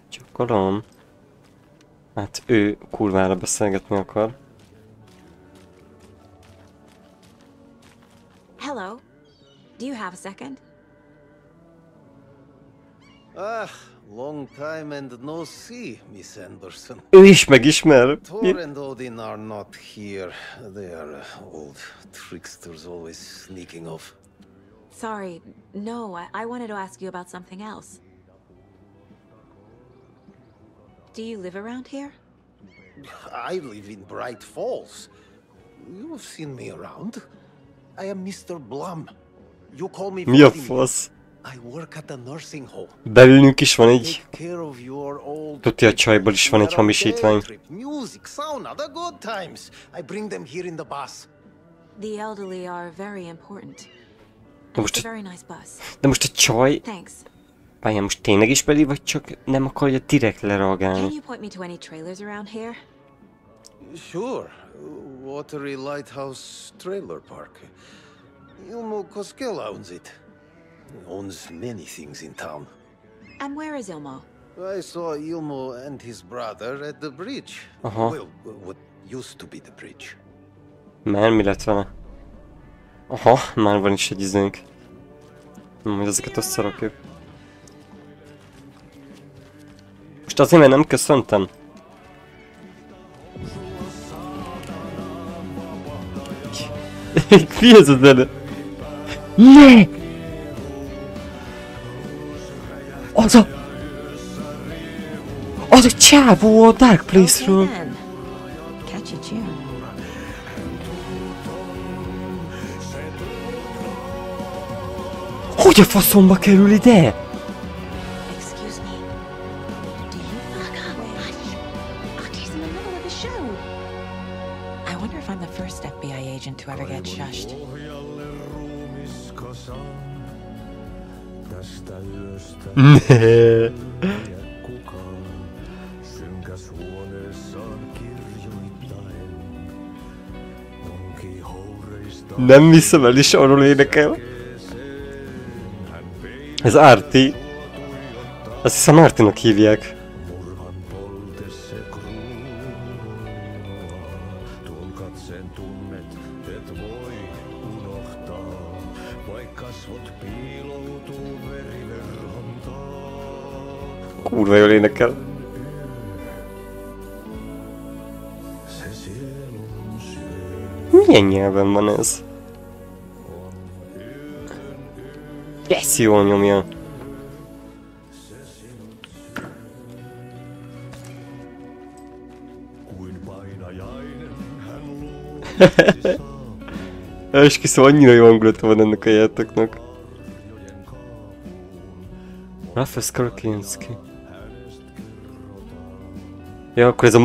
Speaker 2: Csokolom. Hát ő kurvára beszélgetni akar.
Speaker 7: Hello. Do you have a second?
Speaker 11: Long time and no see, Miss Anderson.
Speaker 2: Ő is megismer.
Speaker 11: Thor and Odin are not here. They are old tricksters always sneaking off.
Speaker 7: Sorry, no, I wanted to ask you about something else. Do you live around here?
Speaker 11: I live in Bright Falls. You have seen me around. I am Mr. Blum. You call me
Speaker 2: Mi a fasz?
Speaker 11: I work at a nursing home.
Speaker 2: Belülünk is van egy...
Speaker 11: Take care of your old...
Speaker 2: Tuti a csajból is van egy hamisítvány.
Speaker 11: Music, sauna, the good times. I bring them here in the bus.
Speaker 7: The elderly are very important.
Speaker 2: Most
Speaker 7: a very nice bus.
Speaker 2: De most a csaj...
Speaker 7: Thanks.
Speaker 2: Várjál, most tényleg is beli, vagy csak nem akarja direkt lereagálni?
Speaker 7: Can you point me to any trailers around here?
Speaker 11: Sure. Watery Lighthouse Trailer Park. Ilmo Koskela owns it. He owns many things in town.
Speaker 7: And where is Ilmo?
Speaker 11: I saw Ilmo and his brother at the bridge. Well, what used to be the bridge.
Speaker 2: Már mi lett vele? Aha, már van is egy izénk. Majd ezeket összerakjuk. Most azért, mert nem köszöntem. Mi ez a zene? Ne! Az a csávó a Dark Place-ről!
Speaker 7: Catchy tune.
Speaker 2: Hogy a faszomba kerül ide?
Speaker 7: Excuse me. Do you fuck up? Hush. Auntie, in the middle of the show. I wonder if I'm the first FBI agent to ever get shushed.
Speaker 2: Nee. Nem hiszem el, is arról énekel. Ez Árti. Azt hiszem Ártinak hívják. Kurva jól énekel. Milyen nyelven van ez? Yes, jól nyomja. Esküszöm, annyira jó hangulata van ennek a játéknak. Rafesz Karkinski. Ja, akkor ez a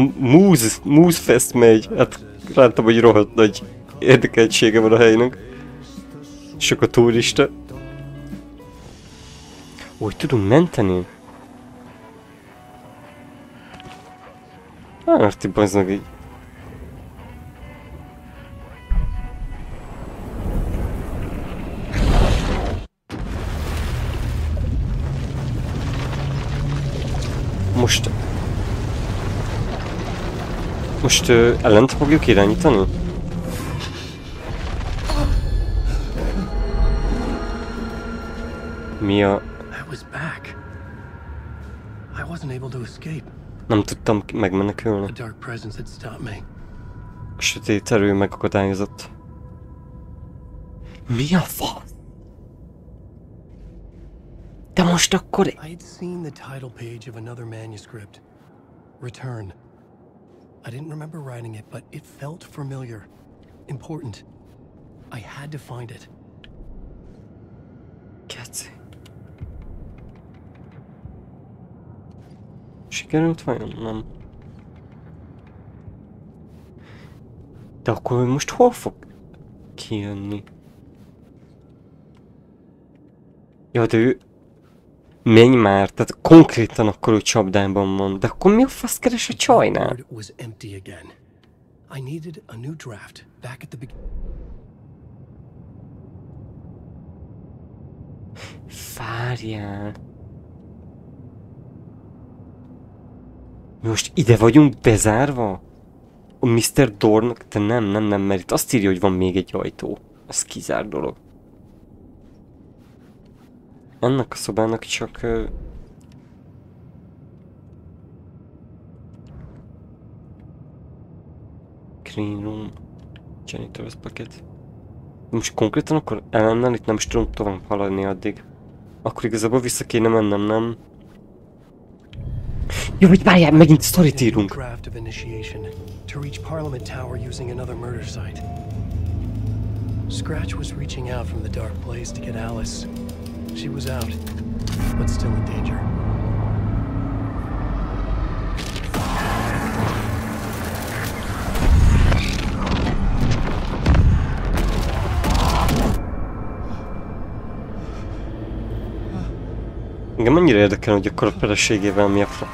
Speaker 2: Moose Fest megy. Hát láttam, hogy rohadt nagy érdekeltsége van a helynek. Sok a turista. Úgy tudunk menteni? Hát, baznak így. Most ellent fogjuk irányítani? Mi a... Nem tudtam megmenekülni. A sötét erő megakadályozott. Mi a fasz? De most akkor...
Speaker 3: I had seen the title page of another manuscript. Return. I didn't remember writing it, but it felt familiar. Important. I had to find it.
Speaker 2: Keci. Sikerült vajon? Nem. De akkor most hol fog kijönni? Ja, de ő... Menj már, tehát konkrétan akkor ő csapdában van, de akkor mi a fasz keres a csajnál? Várjál. Most ide vagyunk bezárva? A Mr. Dornnak? De nem, mert itt azt írja, hogy van még egy ajtó. Ez kizár dolog. Ennek a szobának csak... Clean room. Janitor's bucket. Most konkrétan akkor ellennel itt nem is tudunk tovább haladni addig. Akkor igazából vissza kéne mennem, nem? Jó, hogy várjál, megint sztorit írunk.
Speaker 3: Draft of initiation to reach Parliament Tower using another murder site. Scratch was reaching out from the dark place to get Alice. She was out, but still in danger.
Speaker 2: Engem mennyire érdekel, hogy akkor a feleségével mi a fra...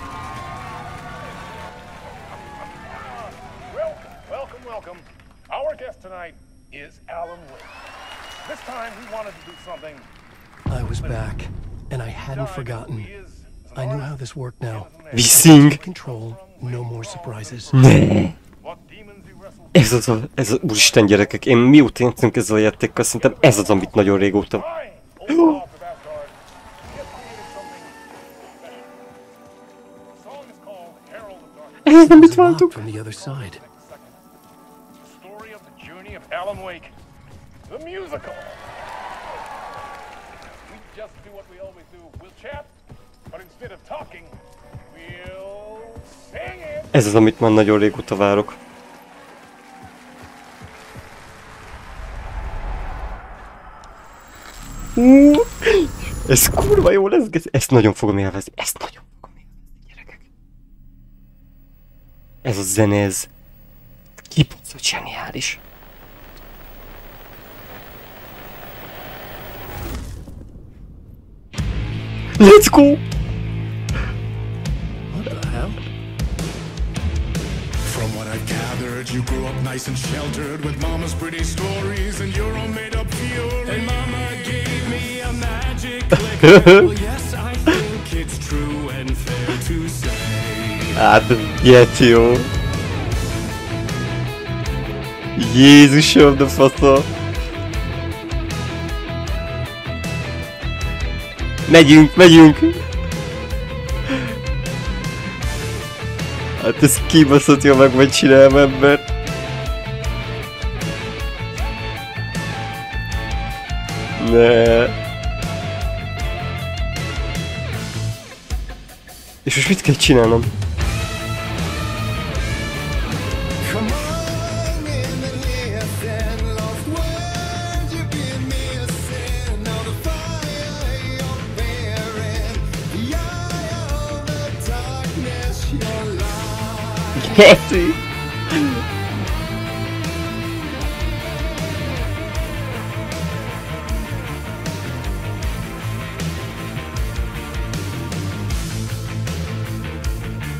Speaker 1: Welcome. Our guest tonight is Alan Wake. This time he wanted to do something.
Speaker 3: I was back, and I hadn't forgotten. I knew how this worked now.
Speaker 2: We sing.
Speaker 3: Control, no more surprises.
Speaker 2: Ne. Ez az úristen gyerekek, én mióta játszunk ezzel a játékkal, szerintem ez az, amit nagyon régóta... Ez nem mit váltuk?
Speaker 3: From the other side.
Speaker 1: Story of the journey of Alan Wake, the musical. We just do what we always do. We'll chat, but instead of talking, we'll sing it.
Speaker 2: Ez az, amit már nagyon régóta várok. Ez kurva jó lesz, ezt nagyon fogom élvezni, gyerekek. Ez a zene, ez kibaszott zseniális. Let's go!
Speaker 3: What the hell?
Speaker 12: From what I've gathered, you grew up nice and sheltered with mama's pretty stories and your own made-up fury. And mama gave me a magic clicker. Well, yes, I think it's true and fair to say.
Speaker 2: Hát, get jó. Jézusom, de fasza. Megyünk! Hát ez kibaszott jó meg vagy csinálom, ember. Ne. És most mit kell csinálnom? Keci!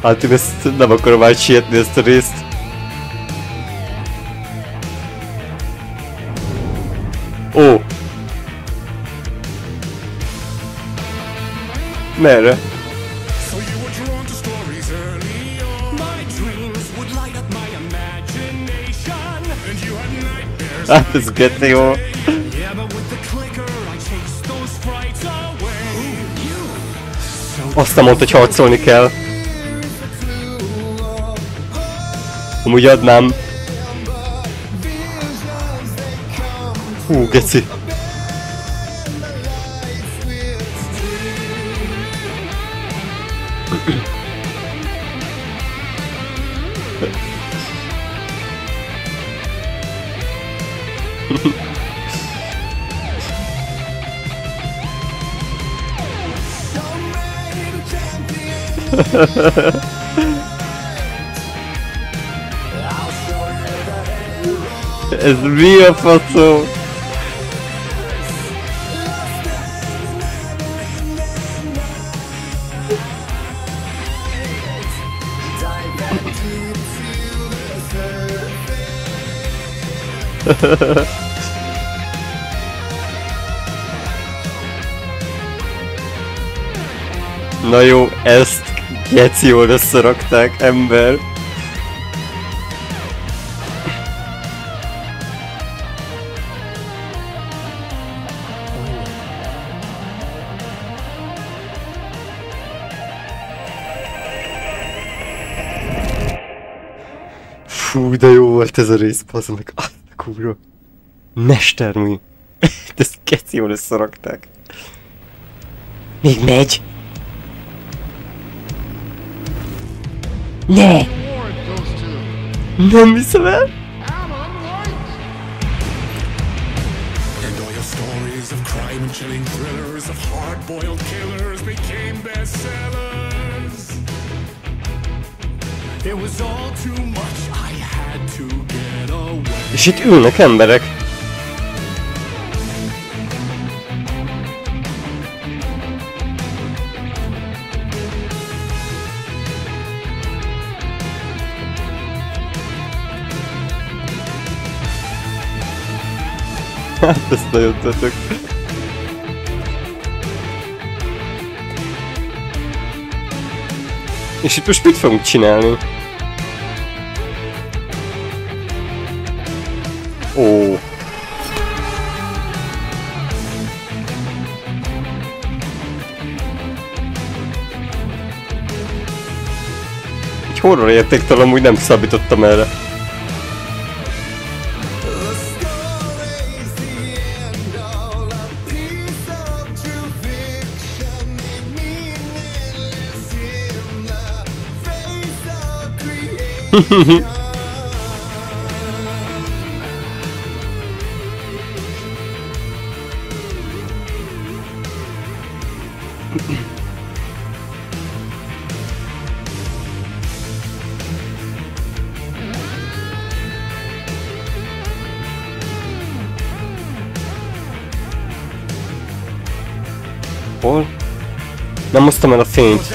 Speaker 2: Hát én ezt nem akarom átsietni, ezt a részt. Ó! Merre? Hát ez geci jó. Azt nem mondta, hogy harcolni kell. Amúgy adnám. Hú, geci. Ez mi a faszom? Na jó, ezt geci jól összerakták, ember. Fú, de jó volt ez a rész, bazd meg. Azt a kurva. Mestermű. Ezt keci jól összerakták. Még megy. Ne! Nem hiszem el?
Speaker 12: And all your stories of crime and chilling thrillers of hard-boiled killers became bestsellers. It was all too much, I had to get away.
Speaker 2: És itt ülnek emberek. Hát ezt nagyon tettek. És itt most mit fogunk csinálni? Ó. Egy horror értéktől amúgy nem szabítottam erre. Hol? Nem hoztam el a fényt.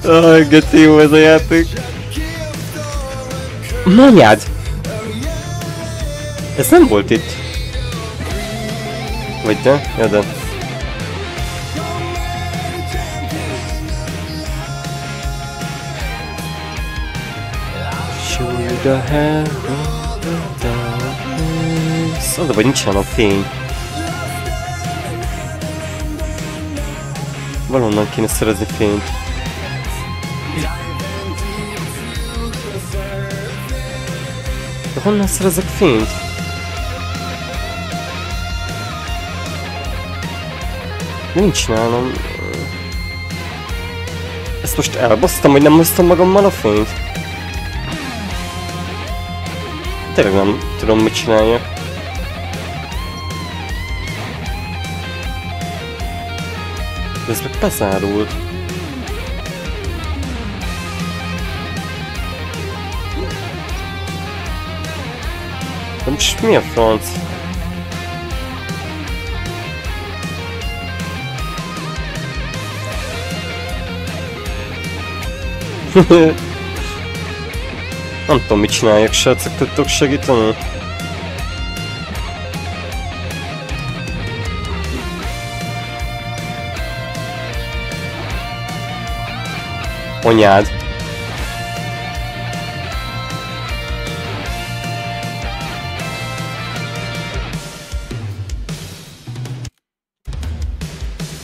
Speaker 2: Aj, geci jó ez a játék. Anyád! Ez nem volt itt. Vagy de? Ja, de. Szóval, vagy nincsen a fény. Valonnan kéne szerezni fényt. De honnan szerezek fényt? Nincs nálam. Ezt most elbasztam, hogy nem hoztam magammal a fényt? Tényleg nem tudom, mit csináljak. De ez meg bezárult. De most mi a franc? Nem tudom, mit csináljak, srácok, tudtok segíteni? Anyád!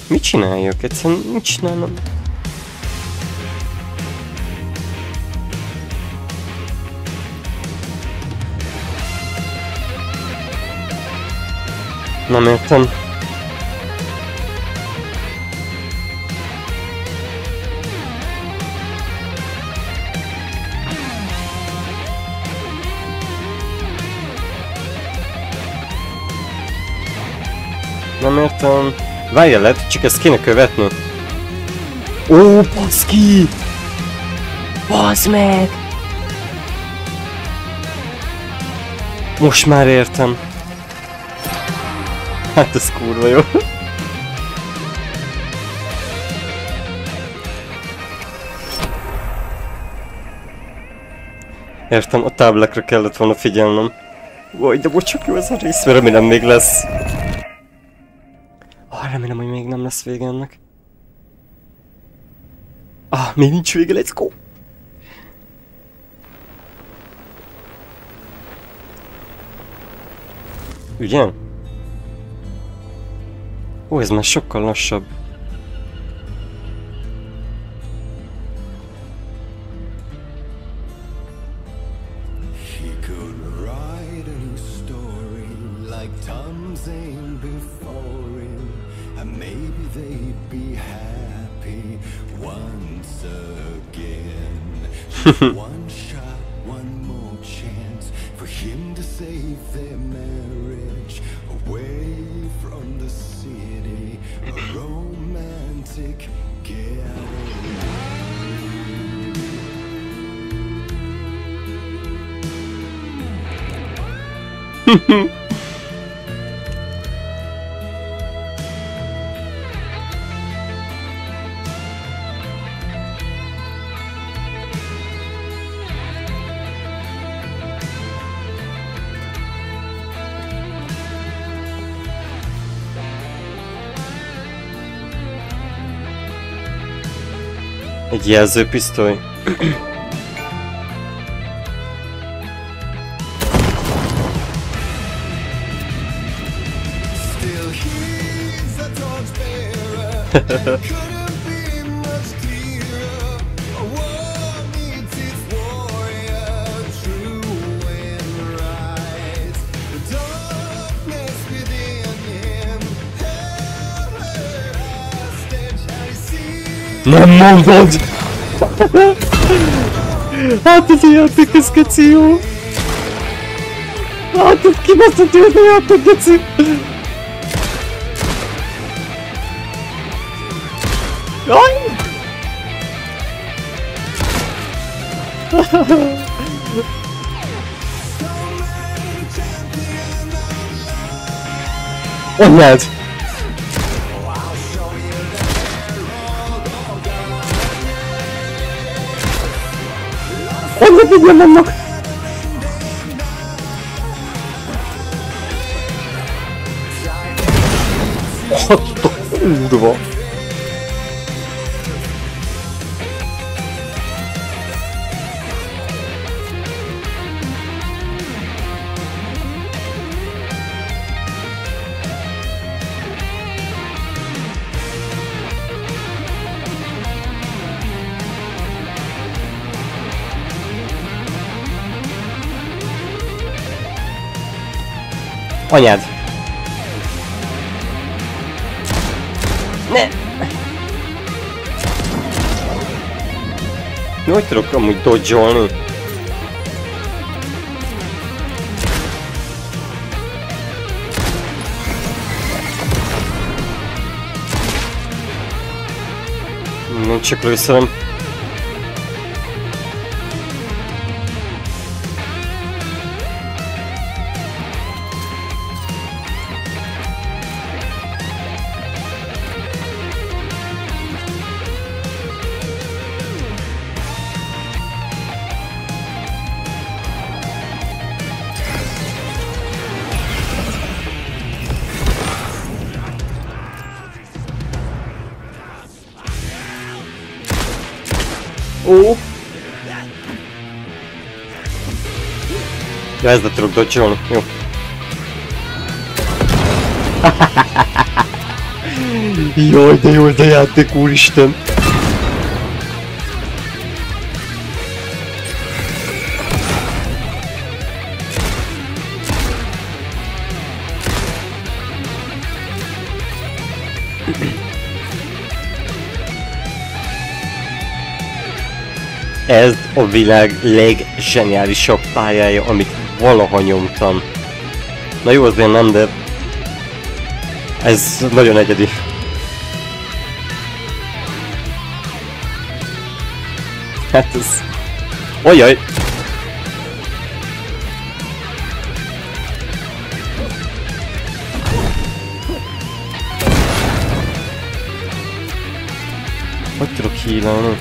Speaker 2: Mit csináljak? Egyszerűen nincs nálam. Nem értem. Nem értem. Várjál, lehet, csak ezt kéne követni. Ó, baszki! Bazd meg! Most már értem. Hát ez kurva jó. Értem, a táblákra kellett volna figyelnem. Vaj, de csak jó ez a rész, mert remélem még lesz. Remélem, hogy még nem lesz vége ennek. Még nincs vége, let's go! Ugye? Ó, ez már sokkal lassabb.
Speaker 12: One shot, one more chance for him to save their marriage away from the city, a romantic getaway.
Speaker 2: Egy jelzőpisztoly. Nem mondod! Hát ez a játék, ez geci jó! Hát ez kibaszott jó, ez a játék, geci! Jaj! Anyád! Onnan vigyen vannak! Azt a kurva! Anyád! Ne! Mi hogy tudok amúgy dodge-olni? Nem csak lőszerem. Ó! Ja, ezzel tudok dodge-olni, jó. Jaj, de jó ez a játék, úristen! Ez a világ legzseniálisabb pályája, amit valaha nyomtam. Na jó, azért nem, de ez nagyon egyedi. Hát ez... Ojjaj! Hogy tudok hílálni?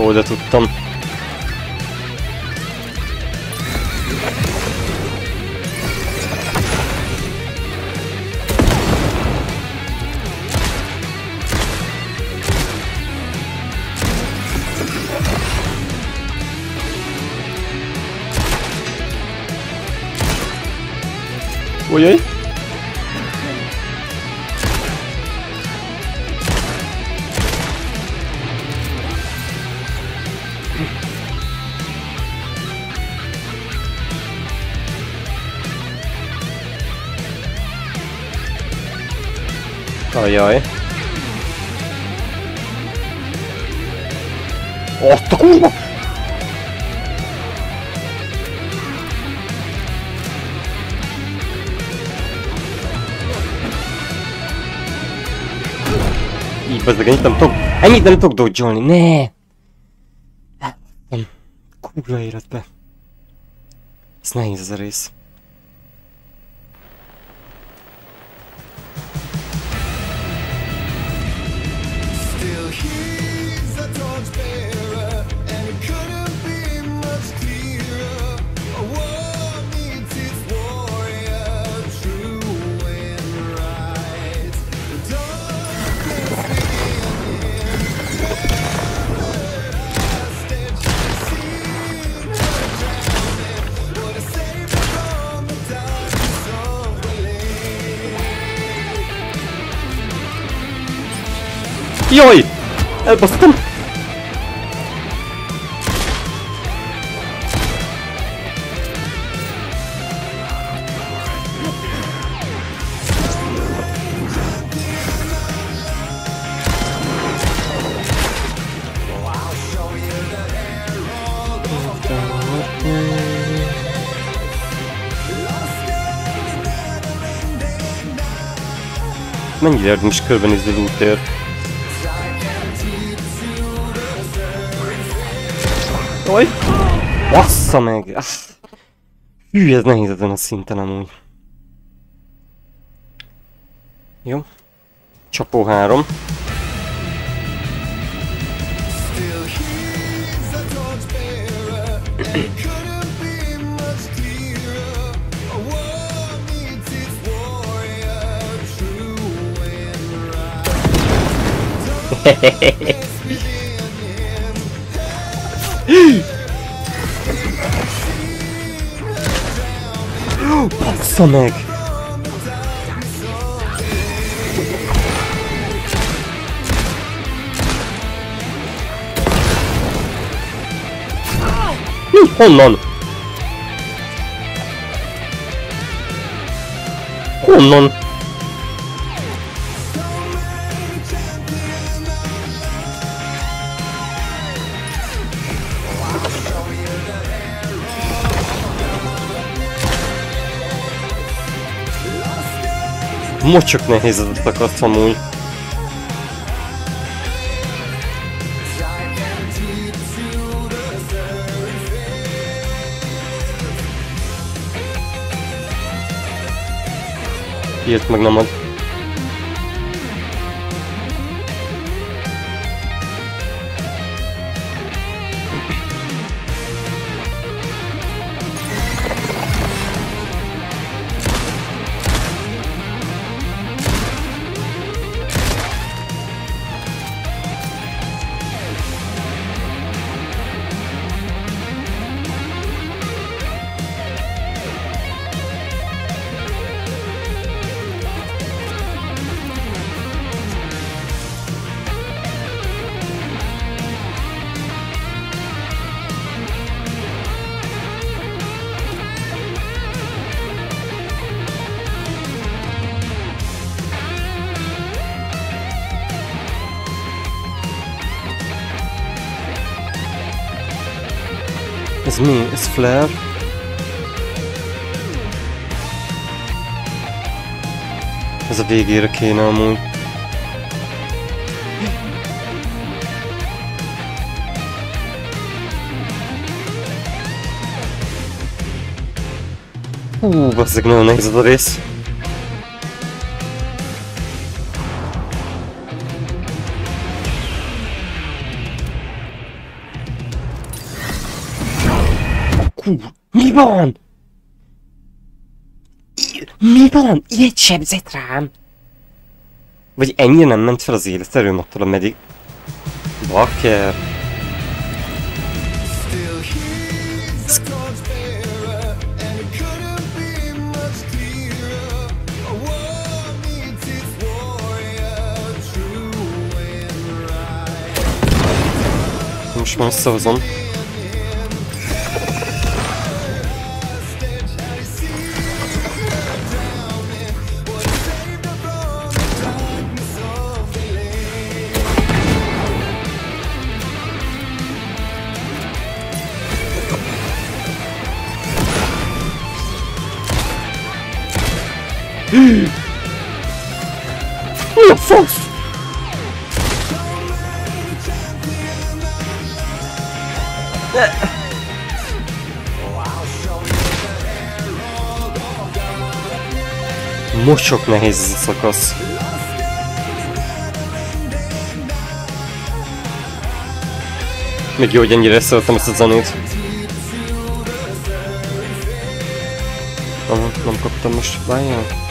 Speaker 2: Oda tudtam. Ujjaj! Ajaj. Azt a kurva! Így bezzeg, ennyit nem tudok dodge-olni, ne! Kurva életbe. Ez nehéz ez a rész. Jaj! Elbasztam! Mennyire érdemes körbenézni lootért? Oj! Bassza meg! Hű, ez nehéz ezen a szinten amúgy. Jó. Csapó 3. Bassza meg! Honnan? Honnan? Mocsok nehéz az a szakasz amúgy. Ilyet meg nem ad. Ez mi? Ez flare? Ez a végére kéne amúgy. Basszeg, nagyon nehéz az a rész. Mi van? Mi van? Ilyet sebzett rám? Vagy ennyire nem ment fel az életerőm attól a medik... Bakker. Most már összehozom. Mi a fasz? Most sok nehéz ez a szakasz. Még jó, hogy ennyire szeretem ezt a zenét. Aha, nem kaptam most. Várjál.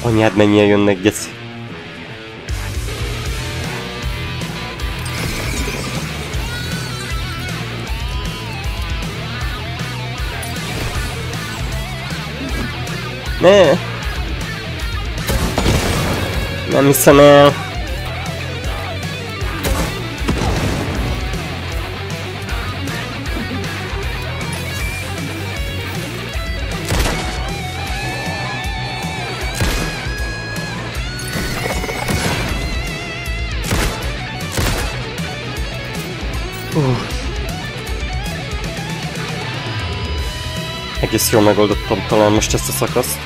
Speaker 2: Anyád, mennyien jönnek, geci. Ne! Nem hiszem el. Egész jól megoldottam talán most ezt a szakaszt.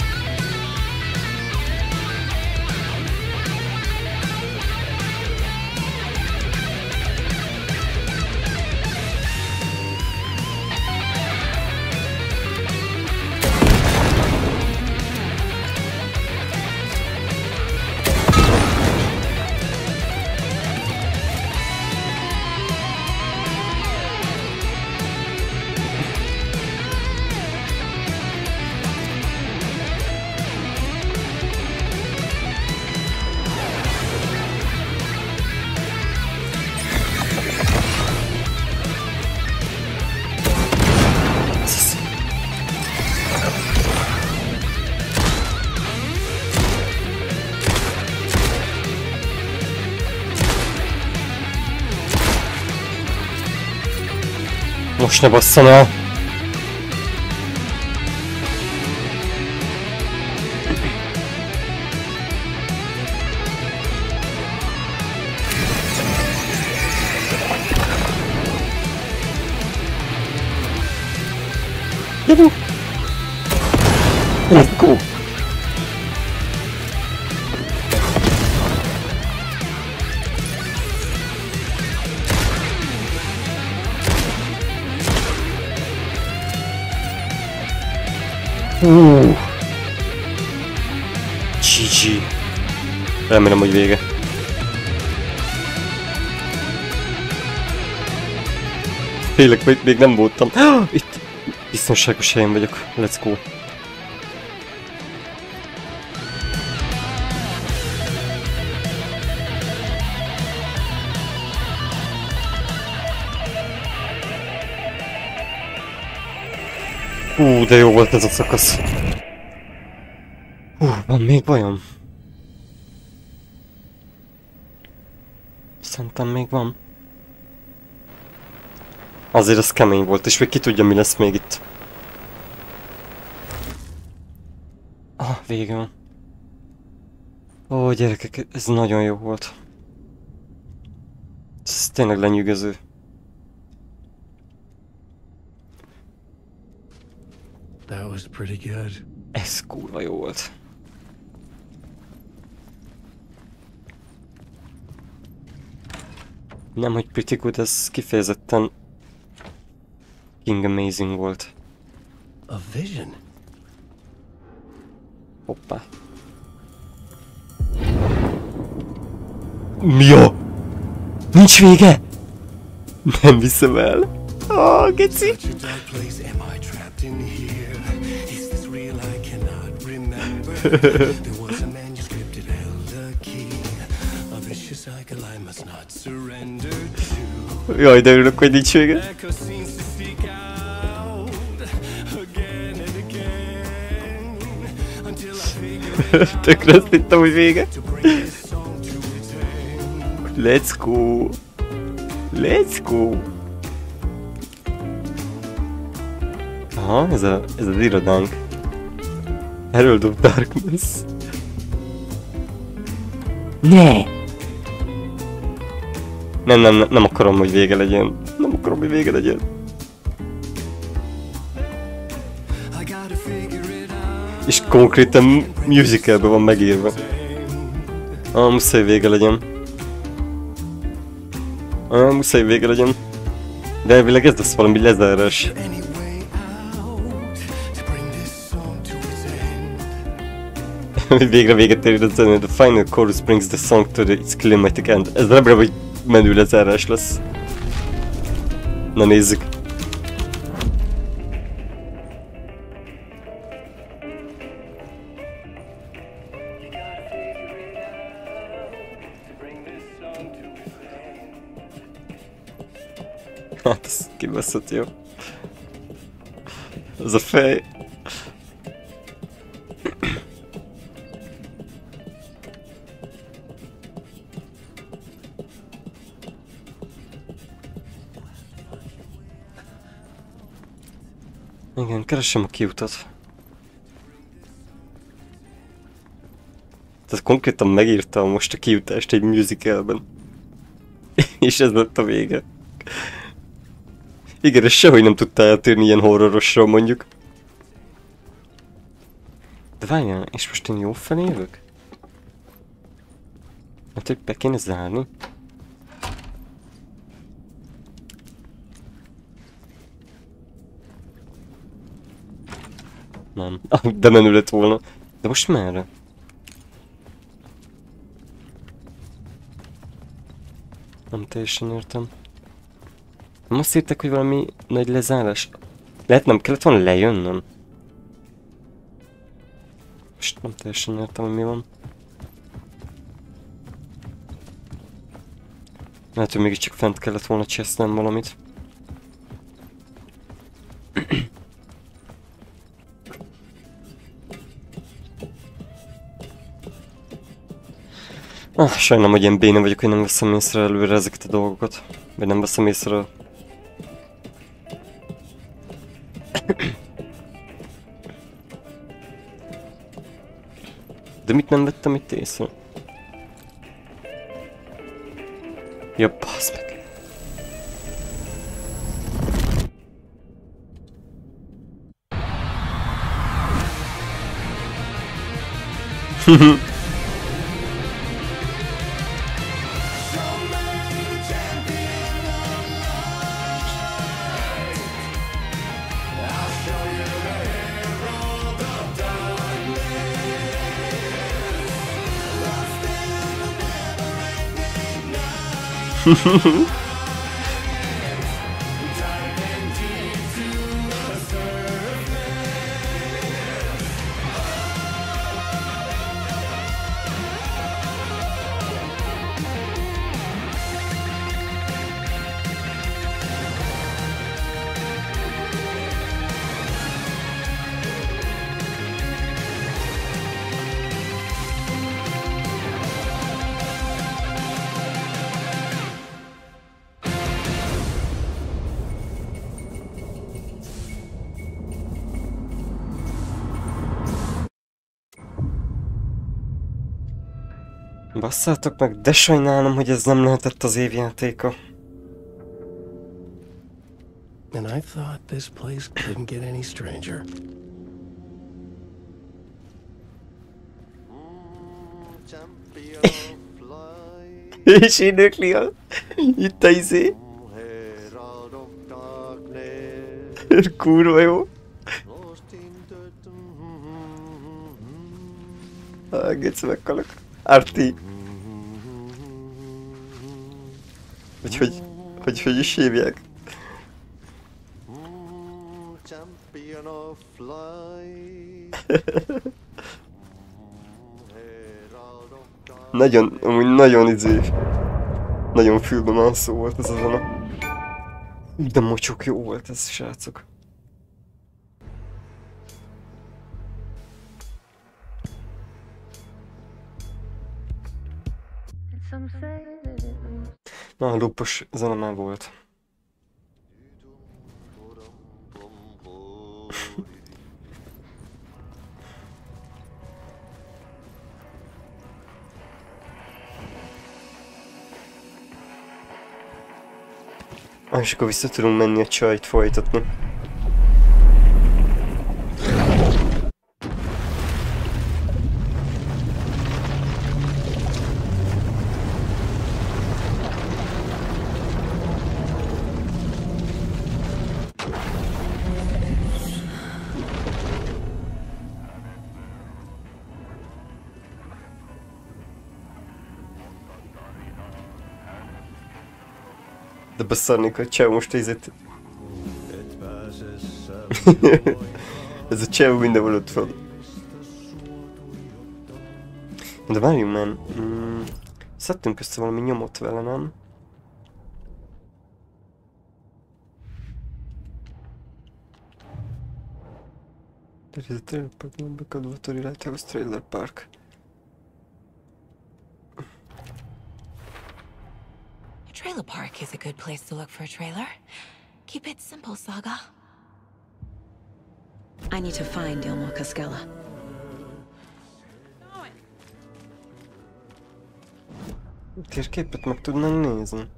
Speaker 2: Most ne basszam el! Gyerünk! Let's go! GG. Remélem, hogy vége. Tényleg, hogy még nem voltam. Itt biztonságos helyen vagyok. Let's go. De jó volt ez a szakasz. Van még bajom? Szerintem még van. Azért az kemény volt, és még ki tudja, mi lesz még itt. Ah, vége van. Ó, gyerekek, ez nagyon jó volt. Ez tényleg lenyűgöző.
Speaker 3: That was pretty good.
Speaker 2: Ez kurva jó volt. Nem, hogy pretty good, ez kifejezetten king amazing volt.
Speaker 3: A vision.
Speaker 2: Hoppá. Mi a? Nincs vége? Nem viszem el. Oh, geci. Jaj, de örülök, hogy nincs vége. Tökre azt hittem, hogy vége. Let's go. Let's go. Aha, ez az irodánk. Herald of Darkness. Ne! Nem akarom, hogy vége legyen. Nem akarom, hogy vége legyen. És konkrétan musicalben van megírva. Muszáj vége legyen. Muszáj vége legyen. De elvileg ez lesz valami lezárás. Végre véget ér a zene. The final chorus brings the song to its climactic end. Ez remélem, hogy menő lezárás lesz. Na nézzük. Hát ez kibaszott jó. Az a fej. Igen, keresem a kiutat. Tehát konkrétan megírtam most a kiutást egy musicalben. És ez lett a vége. Igen, és sehogy nem tudtál eltérni ilyen horrorosról mondjuk. De várjál, és most én jó felé jövök? Hát, hogy be kéne zárni? Nem. De menő lett volna. De most merre? Nem teljesen értem. Nem azt írták, hogy valami nagy lezárás? Lehet nem kellett volna lejönnöm? Most nem teljesen értem, hogy mi van. Lehet, hogy mégiscsak fent kellett volna csesznem valamit. Sajnálom, hogy ilyen béna vagyok, hogy nem veszem észre előre ezeket a dolgokat. Vagy nem veszem észre. De mit nem vettem itt észre? Ja, bassz meg. Basszátok meg, de sajnálom, hogy ez nem lehetett az év játéka.
Speaker 3: And I thought this place couldn't get any stranger.
Speaker 2: És énekli a... Itt a izé. Kurva jó. Geci meghalok. Arti. Hogy is hívják? Nagyon, amúgy nagyon izé. Nagyon fülbemászó volt ez a zene. De mocsok jó volt ez, srácok. Na, a lupos zene már volt. És akkor vissza tudunk menni a csajt folytatni. De beszarnék, a cseh most ízét. Ez a cseh mindenhol ott van. De várjunk már. Szedtünk össze valami nyomot vele, nem? There is a trailer park, nem bekadolható Lighthouse Trailer Park.
Speaker 7: A trailer park is a good place to look for a trailer. Keep it simple, Saga. I need to find Ilmo Koskela.
Speaker 2: Térképet meg tudnánk nézni.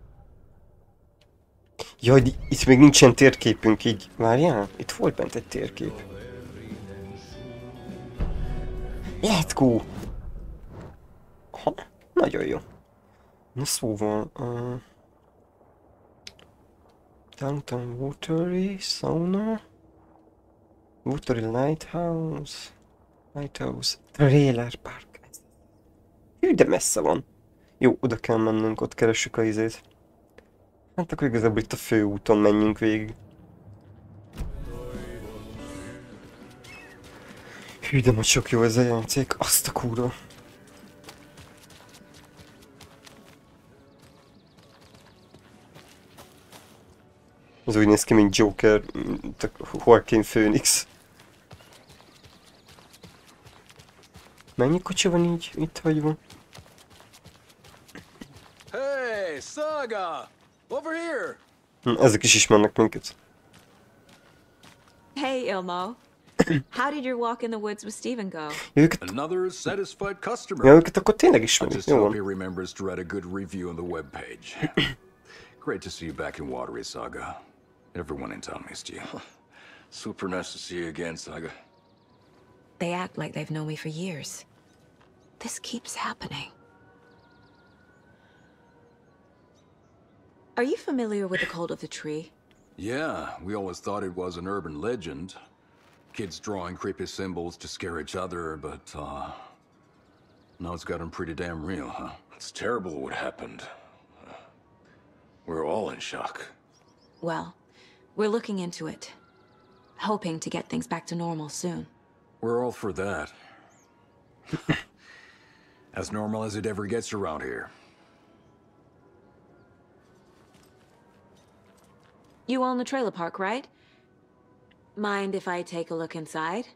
Speaker 2: Jaj, itt még nincsen térképünk így. Várjál? Itt volt bent egy térkép. Let's go! Ha, nagyon jó. Na szóval... Downtown Watery, Sauna... Watery Lighthouse... Lighthouse... Trailer Park. Hű, de messze van. Jó, oda kell mennünk, ott keressük a izét. Hát akkor igazából itt a főúton menjünk végig. Hű, de most sok jó ez a játék, azt a kurva. Ez úgy néz ki, mint Joker, mint a Joaquin Phoenix. Mennyi kocsi van így itt hagyva?
Speaker 13: Hey, Saga! Over here!
Speaker 2: Ezek is ismernek minket.
Speaker 7: Hey, Ilmo. How did your walk in the woods with Stephen go?
Speaker 13: Another satisfied customer.
Speaker 2: Ja, őket akkor tényleg
Speaker 13: I
Speaker 2: ismerjük,
Speaker 13: just
Speaker 2: jó
Speaker 13: hope
Speaker 2: van.
Speaker 13: he remembers to write a good review on the webpage. Great to see you back in Watery, Saga. Everyone in town missed you.
Speaker 14: Super nice to see you again, Saga.
Speaker 7: They act like they've known me for years. This keeps happening. Are you familiar with the cult of the tree?
Speaker 13: Yeah, we always thought it was an urban legend. Kids drawing creepy symbols to scare each other, but, now it's gotten pretty damn real, huh?
Speaker 14: It's terrible what happened. We're all in shock.
Speaker 7: Well, we're looking into it. Hoping to get things back to normal soon.
Speaker 13: We're all for that. As normal as it ever gets around here.
Speaker 7: You own the trailer park, right? Mind if I take a look inside?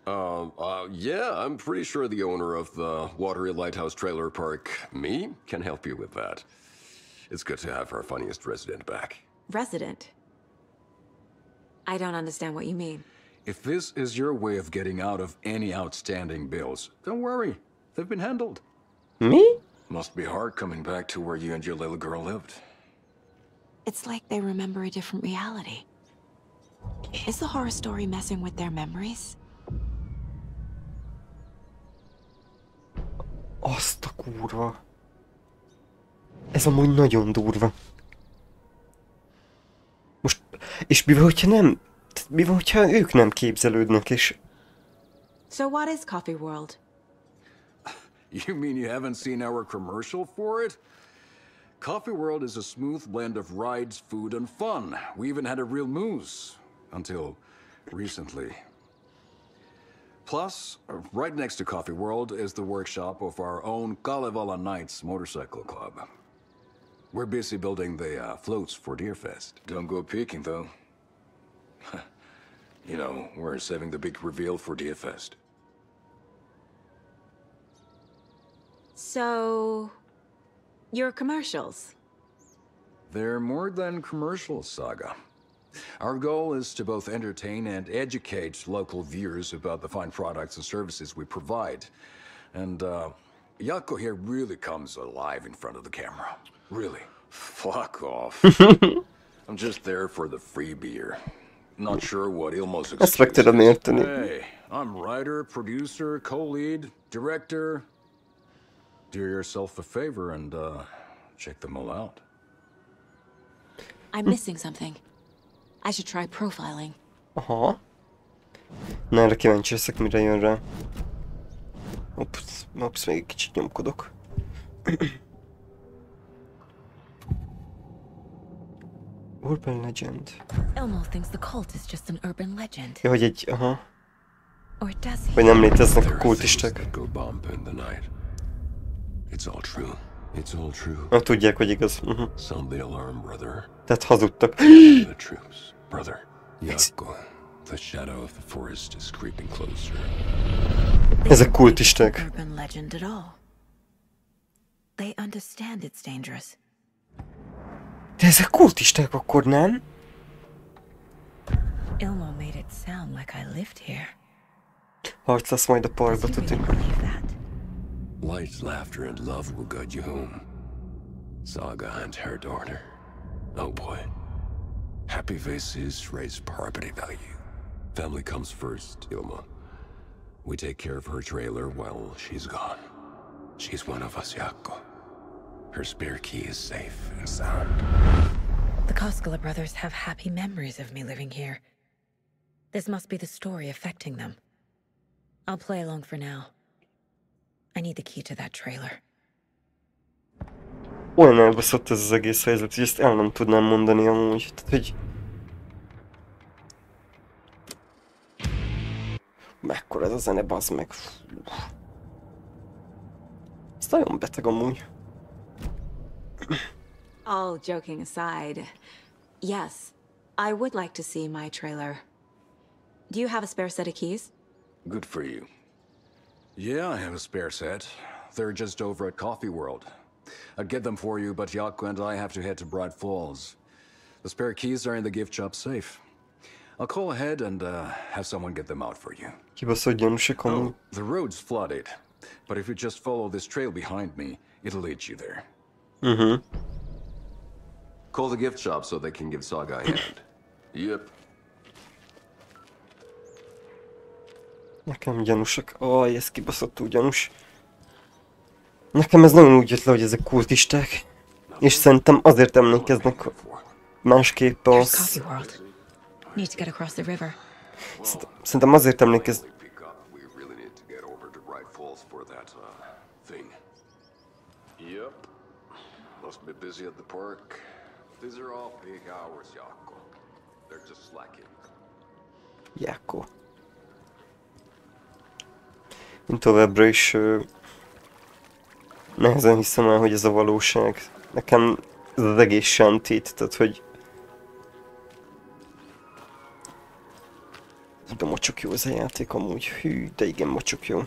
Speaker 14: Yeah, I'm pretty sure the owner of the Watery Lighthouse Trailer Park, me, can help you with that. It's good to have our funniest resident back.
Speaker 7: Resident? I don't understand what you mean.
Speaker 13: If this is your way of getting out of any outstanding bills, don't worry. They've been handled.
Speaker 2: Mi?
Speaker 13: Must be hard coming back to where you and your little girl lived.
Speaker 7: It's like they remember a different reality. Is the horror story messing with their memories?
Speaker 2: Azt a kurva. Ez amúgy nagyon durva. Most, és mi van, hogyha nem... Mi van, hogyha ők nem képzelődnek, és...
Speaker 7: So what is Coffee World?
Speaker 13: You mean you haven't seen our commercial for it? Coffee World is a smooth blend of rides, food, and fun. We even had a real moose. Until recently. Plus, right next to Coffee World is the workshop of our own Kalevala Knights motorcycle club. We're busy building the floats for Deerfest. Don't go peeking, though. You know, we're saving the big reveal for Deerfest.
Speaker 7: So... your commercials?
Speaker 13: They're more than commercials, Saga. Our goal is to both entertain and educate local viewers about the fine products and services we provide. And, Jaakko here really comes alive in front of the camera. Really. Fuck off. I'm just there for the free beer. Not sure what Ilmo's excuse is. Hey, I'm writer, producer, co-lead, director. Do yourself a favor and, check them all out.
Speaker 7: I'm missing something. I should try profiling.
Speaker 2: Aha. Na, erre kíváncsi leszek, mire jön rá. Ups, még egy kicsit nyomkodok. Urban legend.
Speaker 7: Ilmo thinks the cult is just an urban legend.
Speaker 2: Ja, hogy egy, aha.
Speaker 7: Or does he?
Speaker 2: Vagy nem léteznek a kultisták.
Speaker 14: It's all true. It's all true.
Speaker 2: Na, tudják, hogy igaz.
Speaker 14: Sound the alarm, brother.
Speaker 2: Tehát hazudtak.
Speaker 14: The troops, brother. Jaakko, the shadow of the forest is creeping closer.
Speaker 2: Ezek kultisták.
Speaker 7: Urban legend at all. They understand it's dangerous.
Speaker 2: De ezek kultisták akkor, nem?
Speaker 7: Ilmo made it sound like I lived here.
Speaker 2: Harc lesz majd a parkba, tudni.
Speaker 14: Light, laughter, and love will guide you home. Saga and her daughter. Oh boy. Happy faces raise property value. Family comes first, Ilma. We take care of her trailer while she's gone. She's one of us, Jaakko. Her spare key is safe and sound.
Speaker 7: The Koskela brothers have happy memories of me living here. This must be the story affecting them. I'll play along for now. I need the key to that trailer.
Speaker 2: Olyan elbaszott ez az egész helyzet, hogy ezt el nem tudnám mondani amúgy. Tehát, hogy... Mekkora ez a zene, bazd meg. Ez nagyon beteg amúgy.
Speaker 7: All joking aside, yes, I would like to see my trailer. Do you have a spare set of keys?
Speaker 13: Good for you. Yeah, I have a spare set. They're just over at Coffee World. I'd get them for you, but Jaakko and I have to head to Bright Falls. The spare keys are in the gift shop safe. I'll call ahead and have someone get them out for you.
Speaker 2: Kibaszott gyanúsak amúgy.
Speaker 13: Oh, the road's flooded, but if you just follow this trail behind me, it'll lead you there.
Speaker 14: Call the gift shop so they can give Saga a hand. Yep.
Speaker 2: Nekem gyanúsak. Aj, ez kibaszottul gyanús. Nekem ez nagyon úgy jött le, hogy ezek kultisták. És szerintem azért emlékeznek másképp az... Szerintem azért emlékeznek...
Speaker 13: Yep. Must be busy at the park. These are all peak hours, Jaakko. They're just slacking.
Speaker 2: Jaakko. Én továbbra is nehezen hiszem el, hogy ez a valóság. Nekem ez az egész sántít, tehát hogy... De mocsok jó ez a játék amúgy. Hű, de igen, mocsok jó.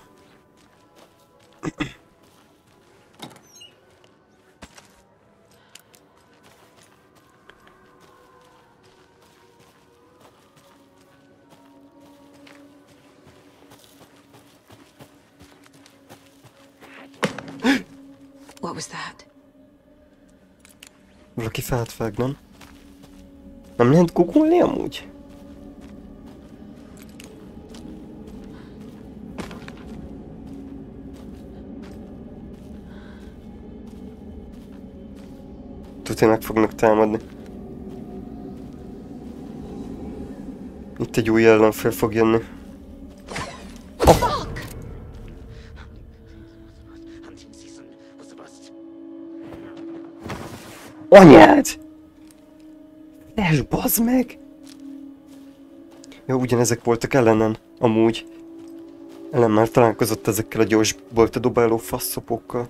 Speaker 7: was that?
Speaker 2: Valaki fát vág, nem? Nem lehet googolni amúgy? Tudja, meg fognak támadni. Itt egy új ellenfél fog jönni. Oh. Anyád! Flash, bazd meg! Jó, ugyanezek voltak ellenen, amúgy. Ellen már találkozott ezekkel a gyors boltadobáló faszopókkal.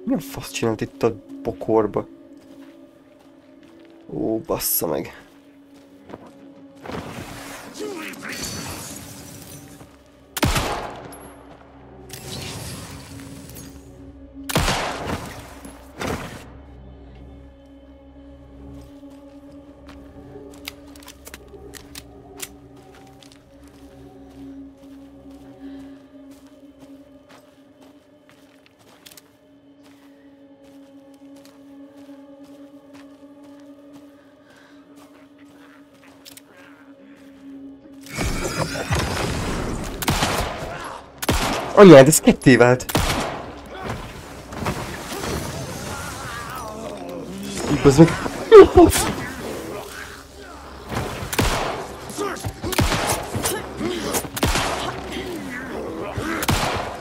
Speaker 2: Milyen fasz csinált itt a pokorba? Ó, bassza meg. Anyád, ez ketté vált! Bazd meg!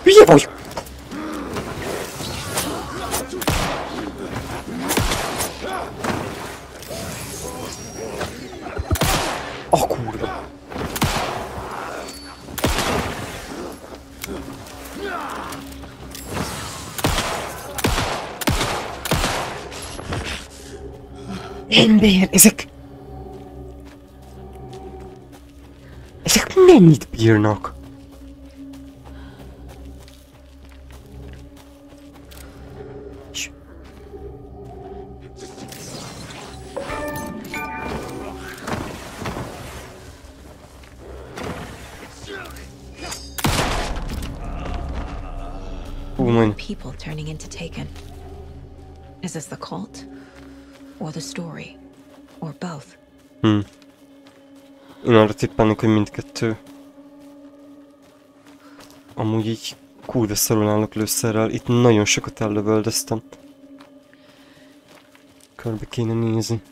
Speaker 2: Hülye vagy! A kurva! Ember, ezek mennyit bírnak?
Speaker 7: People turning into taken. Is this the cult? Or the story? Or both?
Speaker 2: Én arra tippelnék, hogy mindkettő. Amúgy így kurva szarul állok lőszerrel. Itt nagyon sokat ellövöldöztem. Körbe kéne nézni.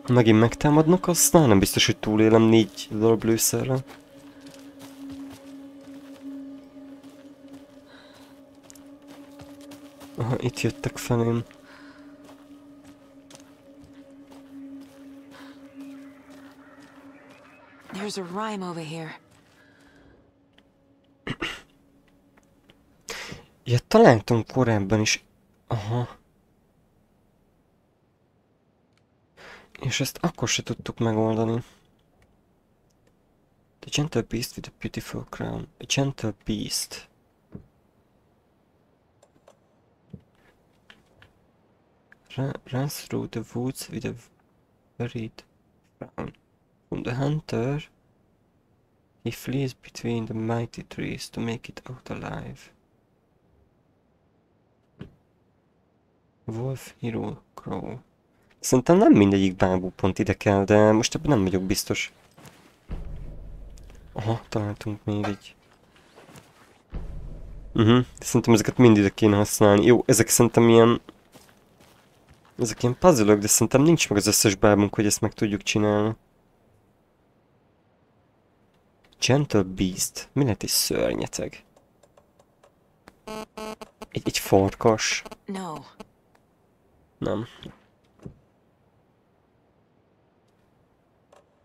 Speaker 2: Ha megint megtámadnak, azt nem biztos, hogy túlélem 4 darab lőszerrel. Aha, itt jöttek felém.
Speaker 7: There's a rhyme over here.
Speaker 2: Ja, találtam korábban is. Aha. És ezt akkor se tudtuk megoldani. The gentle beast with a beautiful crown. A gentle beast. Runs through the woods with a buried crown. From the hunter, he flees between the mighty trees to make it out alive. Wolf, hero, crow. Szerintem nem mindegyik bábú pont ide kell, de most ebben nem vagyok biztos. Aha, találtunk még egy. Szerintem ezeket mind ide kéne használni. Jó, ezek szerintem ilyen... Ezek ilyen puzzle-ök, de szerintem nincs meg az összes bábunk, hogy ezt meg tudjuk csinálni. Gentle beast. Mi lehet egy szörnyeteg? Egy farkas.
Speaker 7: No.
Speaker 2: Nem.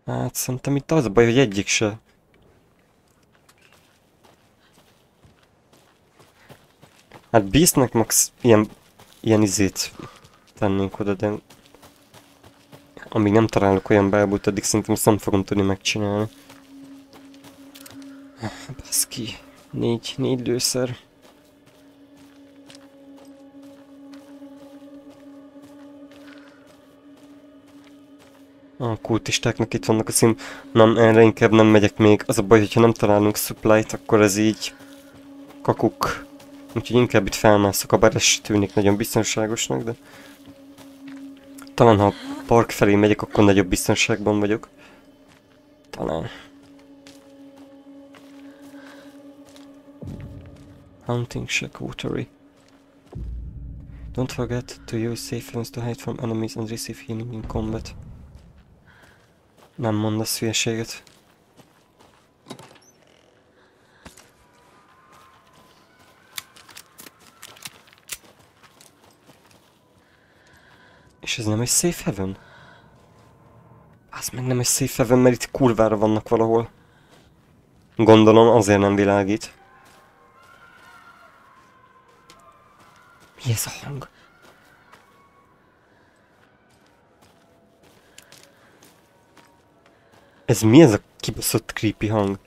Speaker 2: Hát szerintem itt az a baj, hogy egyik se. Hát beastnek max ilyen izét tennénk oda, de amíg nem találok olyan bábút, addig szerintem azt nem fogom tudni megcsinálni. Baszki. 4 lőszer. A kultistáknak itt vannak a szín. Nem, erre inkább nem megyek még. Az a baj, hogyha nem találunk supply-t, akkor ez így kakuk. Úgyhogy inkább itt felmászok, a bár ez se tűnik nagyon biztonságosnak, de... Talán ha a park felé megyek, akkor nagyobb biztonságban vagyok. Talán. Hunting shack watery. Don't forget to use safe havens to hide from enemies and receive healing in combat. Nem mondasz hülyeséget. És ez nem egy safe haven? Az meg nem egy safe haven, mert itt kurvára vannak valahol. Gondolom azért nem világít. Mi ez a hang? Ez mi ez a kibaszott creepy hang?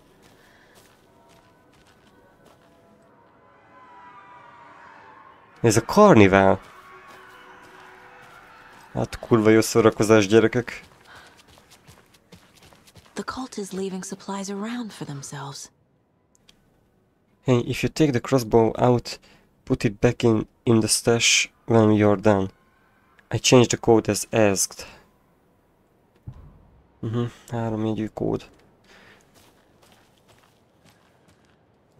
Speaker 2: Ez a karnivál. Hát kurva jó szórakozás, gyerekek.
Speaker 7: The cult is leaving supplies around for themselves.
Speaker 2: Hey, if you take the crossbow out, put it back in the stash when you're done. I changed the code as asked. 3 jegyű kód.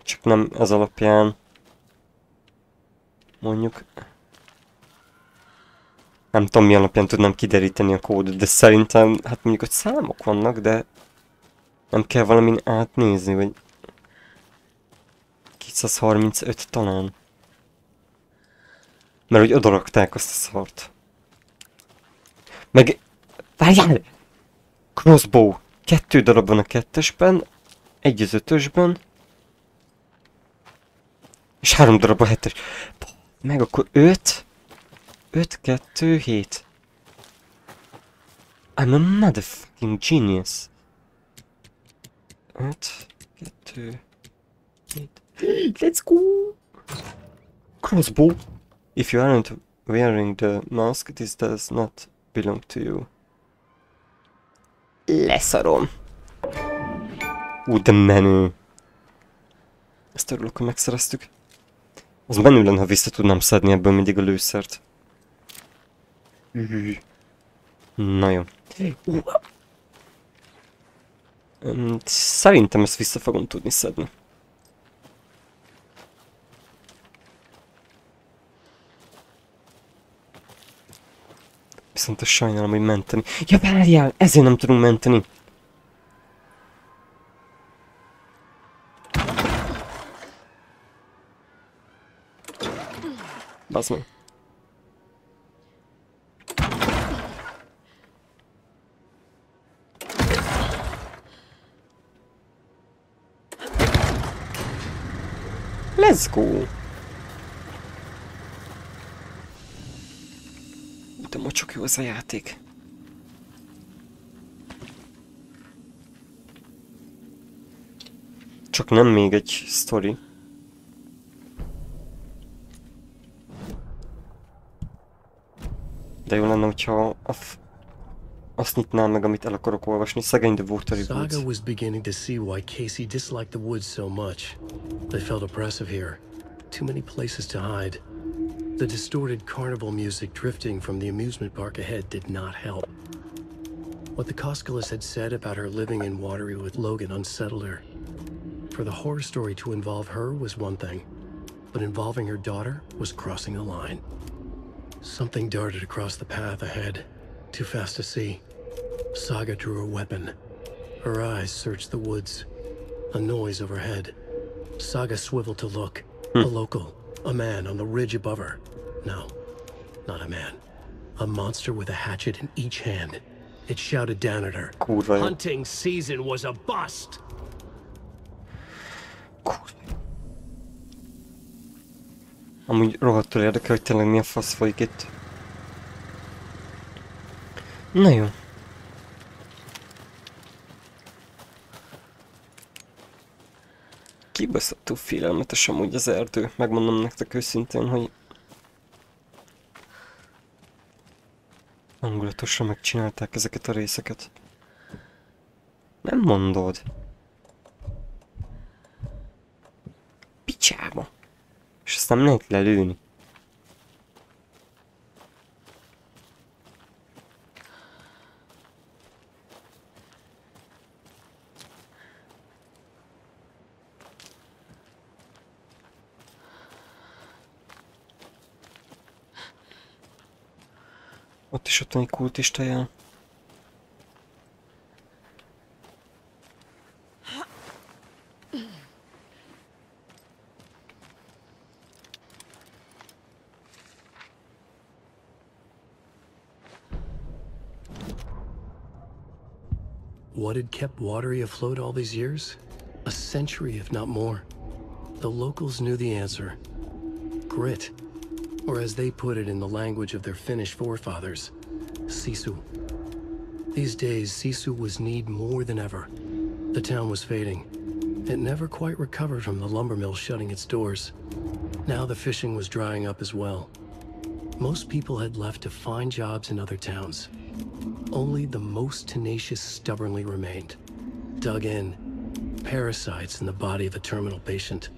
Speaker 2: Csak nem ez alapján. Mondjuk. Nem tudom, mi alapján tudnám kideríteni a kódot, de szerintem, hát mondjuk, hogy számok vannak, de nem kell valamin átnézni, vagy 235 talán. Mert hogy odarakták azt a szart. Meg... Várjál! Crossbow! 2 darab van a 2-esben, 1 az 5-ösben, és 3 darab a 7-es. Meg akkor 5, 2, 7. I'm a motherfucking genius. 5, 2, 7. Let's go! Crossbow! If you aren't wearing the mask, this does not belong to you. Leszarom! De menő! Ezt örülök, hogy megszereztük. Az menő lenne, ha vissza tudnám szedni ebből mindig a lőszert. Na jó. Szerintem ezt vissza fogom tudni szedni. Viszont sajnálom, hogy menteni. Ja, várjál! Ezért nem tudunk menteni. Bazd meg. Let's go! De mocsok jó ez a játék. Csak nem még egy sztori. De jó lenne, hogyha azt nyitnám meg, amit el akarok olvasni. Szegény The Watery Woods.
Speaker 3: Saga was beginning to see why Casey disliked the woods so much. They felt oppressive here. Too many places to hide. The distorted carnival music drifting from the amusement park ahead did not help. What the Koskalis had said about her living in Watery with Logan unsettled her. For the horror story to involve her was one thing, but involving her daughter was crossing a line. Something darted across the path ahead, too fast to see. Saga drew her weapon. Her eyes searched the woods. A noise overhead. Saga swiveled to look. A local. A man on the ridge above her. No, not a man. A monster with a hatchet in each hand. It shouted down at her. Hunting season was a bust!
Speaker 2: Amúgy rohadtul érdekel, hogy tényleg milyen fasz folyik itt. Na jó. Kibaszottul félelmetes amúgy az erdő. Megmondom nektek őszintén, hogy hangulatosra megcsinálták ezeket a részeket. Nem mondod. Picsába. És azt nem lehet lelőni. Ott is ott van egy kultista jel.
Speaker 3: What had kept Watery afloat all these years? A century, if not more. The locals knew the answer. Grit. Or as they put it in the language of their Finnish forefathers, sisu. These days, sisu was needed more than ever. The town was fading. It never quite recovered from the lumber mill shutting its doors. Now the fishing was drying up as well. Most people had left to find jobs in other towns. Only the most tenacious stubbornly remained. Dug in, parasites in the body of a terminal patient.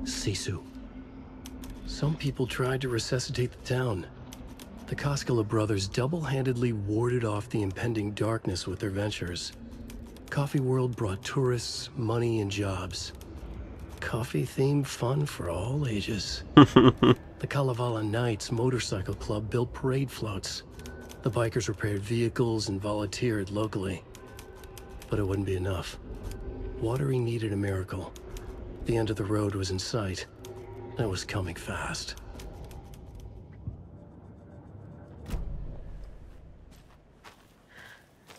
Speaker 3: Sisu. Some people tried to resuscitate the town. The Koskela brothers double-handedly warded off the impending darkness with their ventures. Coffee World brought tourists, money, and jobs. Coffee-themed fun for all ages. The Kalevala Knights Motorcycle Club built parade floats. The bikers repaired vehicles and volunteered locally. But it wouldn't be enough. Watery needed a miracle. The end of the road was in sight. It was coming fast.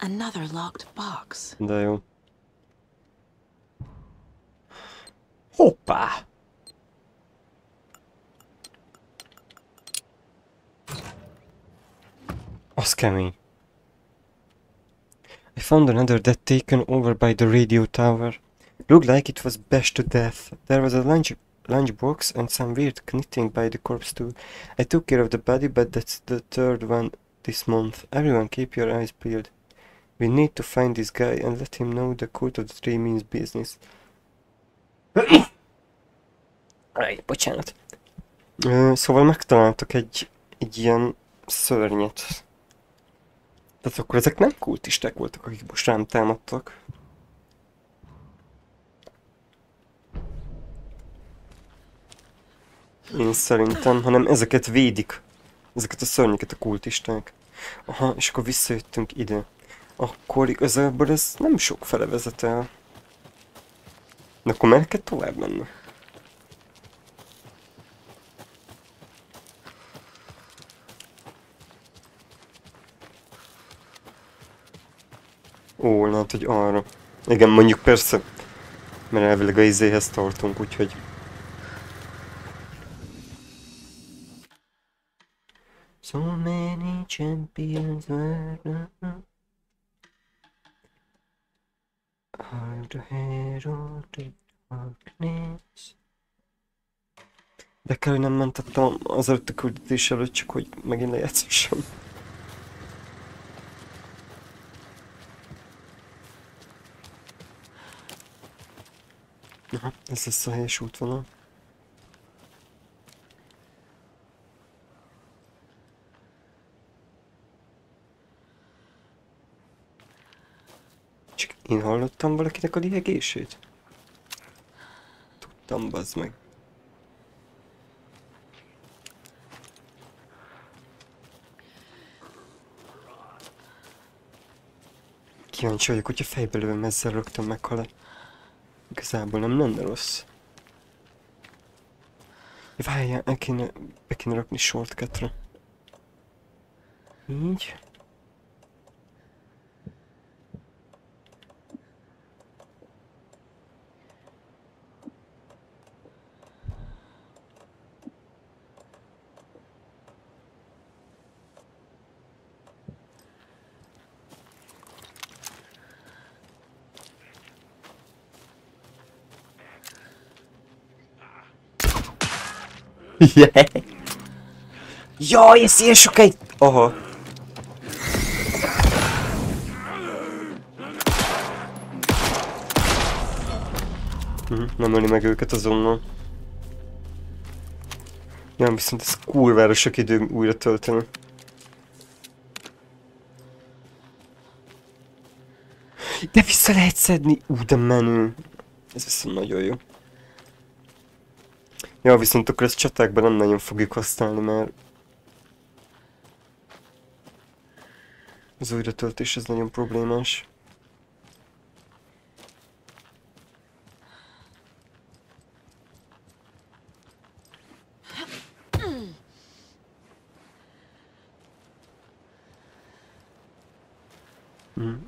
Speaker 7: Another locked box.
Speaker 2: De jó. Hoppá! Az kemény. I found another dead taken over by the radio tower. Looked like it was bashed to death. There was a lunchbox and some weird knitting by the corpse too. I took care of the body, but that's the third one this month. Everyone keep your eyes peeled. We need to find this guy and let him know the cult of the tree means business. Aj, bocsánat. Szóval megtaláltak egy ilyen szörnyet. Tehát akkor ezek nem kultisták voltak, akik most rám támadtak. Én szerintem, hanem ezeket védik. Ezeket a szörnyeket a kultisták. Aha, és akkor visszajöttünk ide. Akkor igazából ez nem sok fele vezet el. De akkor merre kell tovább menni? Ó, lehet, hogy arra. Igen, mondjuk persze. Mert elvileg a izéhez tartunk, úgyhogy... So many champions were I'm the hero of the darkness. De kell, hogy nem mentettem az előtt a küldetés előtt, csak hogy megint lejátszhassam. Aha, ez lesz a helyes útvonal. Csak én hallottam valakinek a lihegését? Tudtam, bazd meg. Kíváncsi vagyok, hogyha fejbe lövöm ezzel rögtön meghal. Igazából nem lenne rossz. Várjál, be kéne rakni shortcutra. Így. Yeah. Jaj, ez ilyen sokáig... Aha. Nem öli meg őket azonnal. Ja, viszont ez kurvára sok idő újra tölteni. De vissza lehet szedni! De menő! Ez viszont nagyon jó. Ja, viszont akkor ezt csatákban nem nagyon fogjuk használni, mert az újratöltés ez nagyon problémás.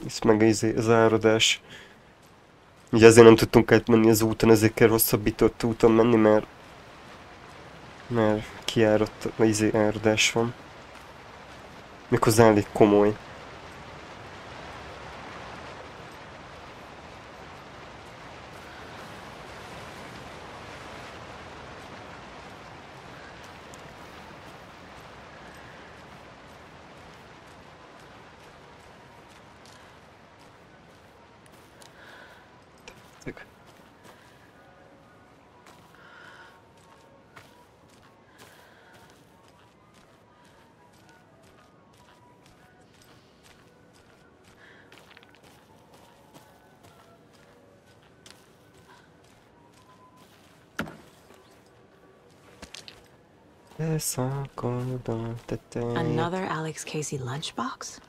Speaker 2: Ez meg az áradás. Ugye ezért nem tudtunk átmenni az úton, ezért kell hosszabbított úton menni, mert kiáradt, vagy áradás van. Méghozzá elég komoly.
Speaker 7: Another Alex Casey lunchbox?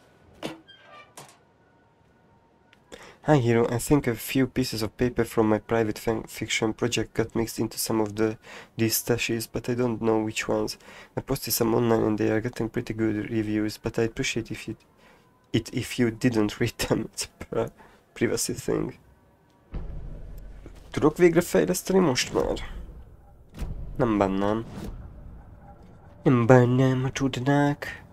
Speaker 2: Hi Hero, I think a few pieces of paper from my private fiction project got mixed into some of these stashes, but I don't know which ones. I posted some online and they are getting pretty good reviews, but I'd appreciate if you didn't read them. It's a privacy thing. Tudok végre fejleszteni most már? Nem bánnám. Nem bánnám, ha tudnák.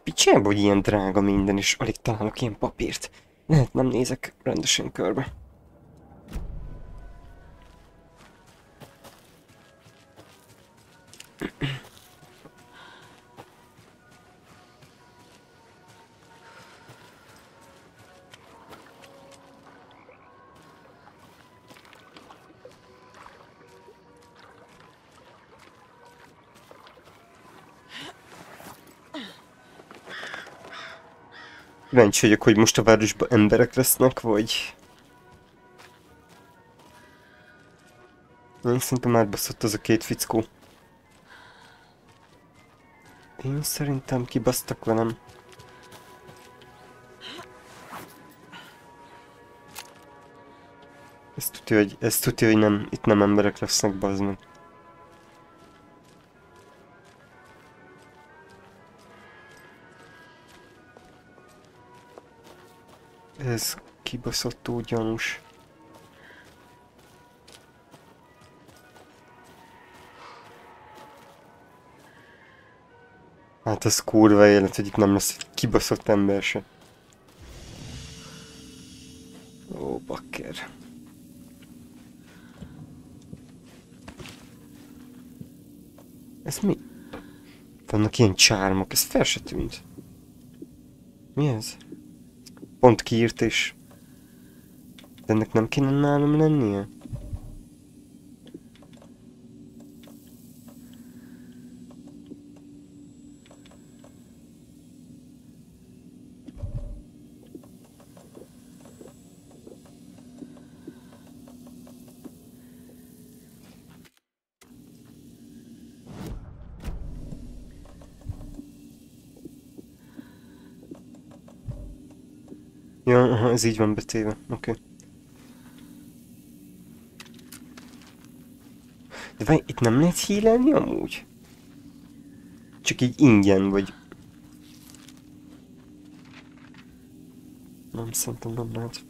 Speaker 2: Picsába, hogy ilyen drága minden, és alig találok ilyen papírt. Lehet nem nézek rendesen körbe. Kíváncsi vagyok, hogy most a városban emberek lesznek, vagy... Én szerintem már baszott az a két fickó. Én szerintem kibasztak velem. Ez tudja, hogy nem, itt nem emberek lesznek, bazd meg. Ez kibaszottó gyanús. Hát ez kurva élet, hogy itt nem lesz egy kibaszott ember se. Ó, bakker. Ez mi? Vannak ilyen csármok, ez fel se tűnt. Mi ez? Pont kiírt és... De ennek nem kéne nálam lennie? Ja, aha, ez így van betéve, oké. De várj, itt nem lehet hílelni amúgy? Csak így ingyen, vagy... Nem, szerintem nem lehet.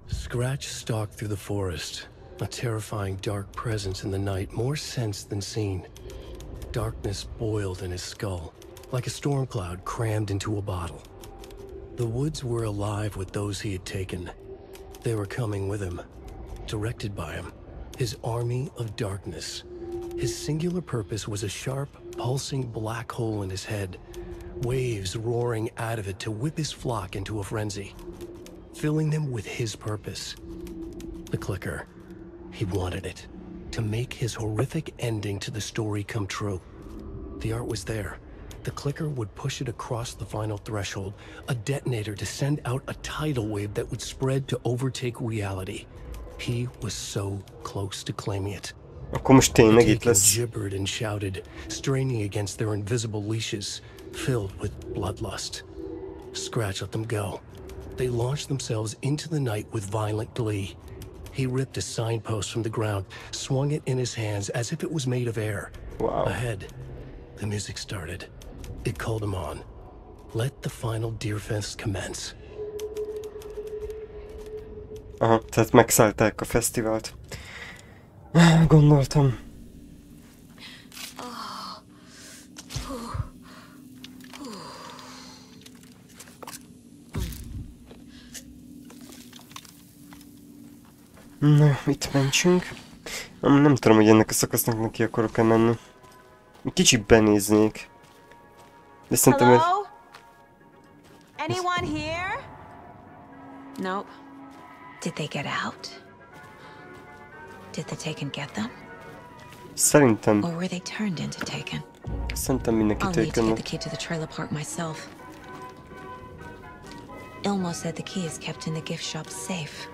Speaker 3: Scratch stalked through the forest, a terrifying dark presence in the night, more sensed than seen. Darkness boiled in his skull, like a storm cloud crammed into a bottle. The woods were alive with those he had taken. They were coming with him, directed by him, his army of darkness. His singular purpose was a sharp, pulsing black hole in his head, waves roaring out of it to whip his flock into a frenzy, filling them with his purpose. The clicker. He wanted it. To make his horrific ending to the story come true. The art was there. The clicker would push it across the final threshold, a detonator to send out a tidal wave that would spread to overtake reality. He was so close to claiming it.
Speaker 2: Akkor most tényleg itt
Speaker 3: Taken
Speaker 2: lesz.
Speaker 3: gibbered and shouted, straining against their invisible leashes, filled with bloodlust. Scratch let them go. They launched themselves into the night with violent glee. He ripped a signpost from the ground, swung it in his hands as if it was made of air.
Speaker 2: Wow.
Speaker 3: Ahead, the music started. It called him on. Let the final Deerfest commence.
Speaker 2: Aha, tehát megszállták a fesztivált. Gondoltam. Na, itt mentsünk. Nem tudom, hogy ennek a szakasznak neki akarok-e menni. Kicsit benéznék. De szerintem...
Speaker 7: Hello? Anyone here? Nope. Did they get out? Did the Taken get them?
Speaker 2: Szerintem...
Speaker 7: Or were they turned into Taken?
Speaker 2: Szerintem mindenki
Speaker 7: I'll need to get the
Speaker 2: Taken.
Speaker 7: key to the trailer park myself. Ilmo said the key is kept in the gift shop safe.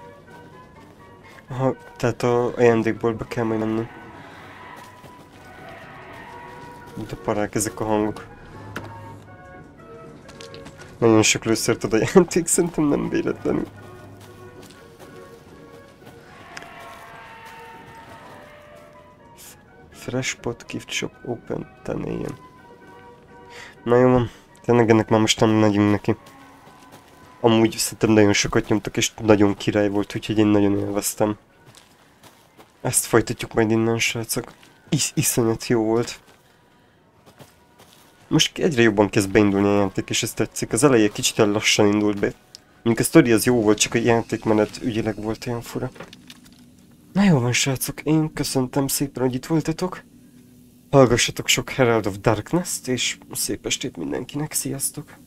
Speaker 2: Aha, tehát a ajándékboltba kell majd menni. De parák ezek a hangok. Nagyon sok lőszert ad a játék, szerintem nem véletlenül. Fresh pot gift shop open 10 AM. Na jó van, tényleg ennek már most nem megyünk neki. Amúgy szerintem nagyon sokat nyomtak és nagyon király volt, úgyhogy én nagyon élveztem. Ezt folytatjuk majd innen, srácok. Iszonyat jó volt. Most egyre jobban kezd beindulni a játék, és ez tetszik. Az eleje kicsit lassan indult be. Mondjuk a sztori az jó volt, csak a játékmenet ügyileg volt olyan fura. Na jó van, srácok, én köszöntem szépen, hogy itt voltatok. Hallgassatok sok Herald of Darkness-t, és szép estét mindenkinek, sziasztok!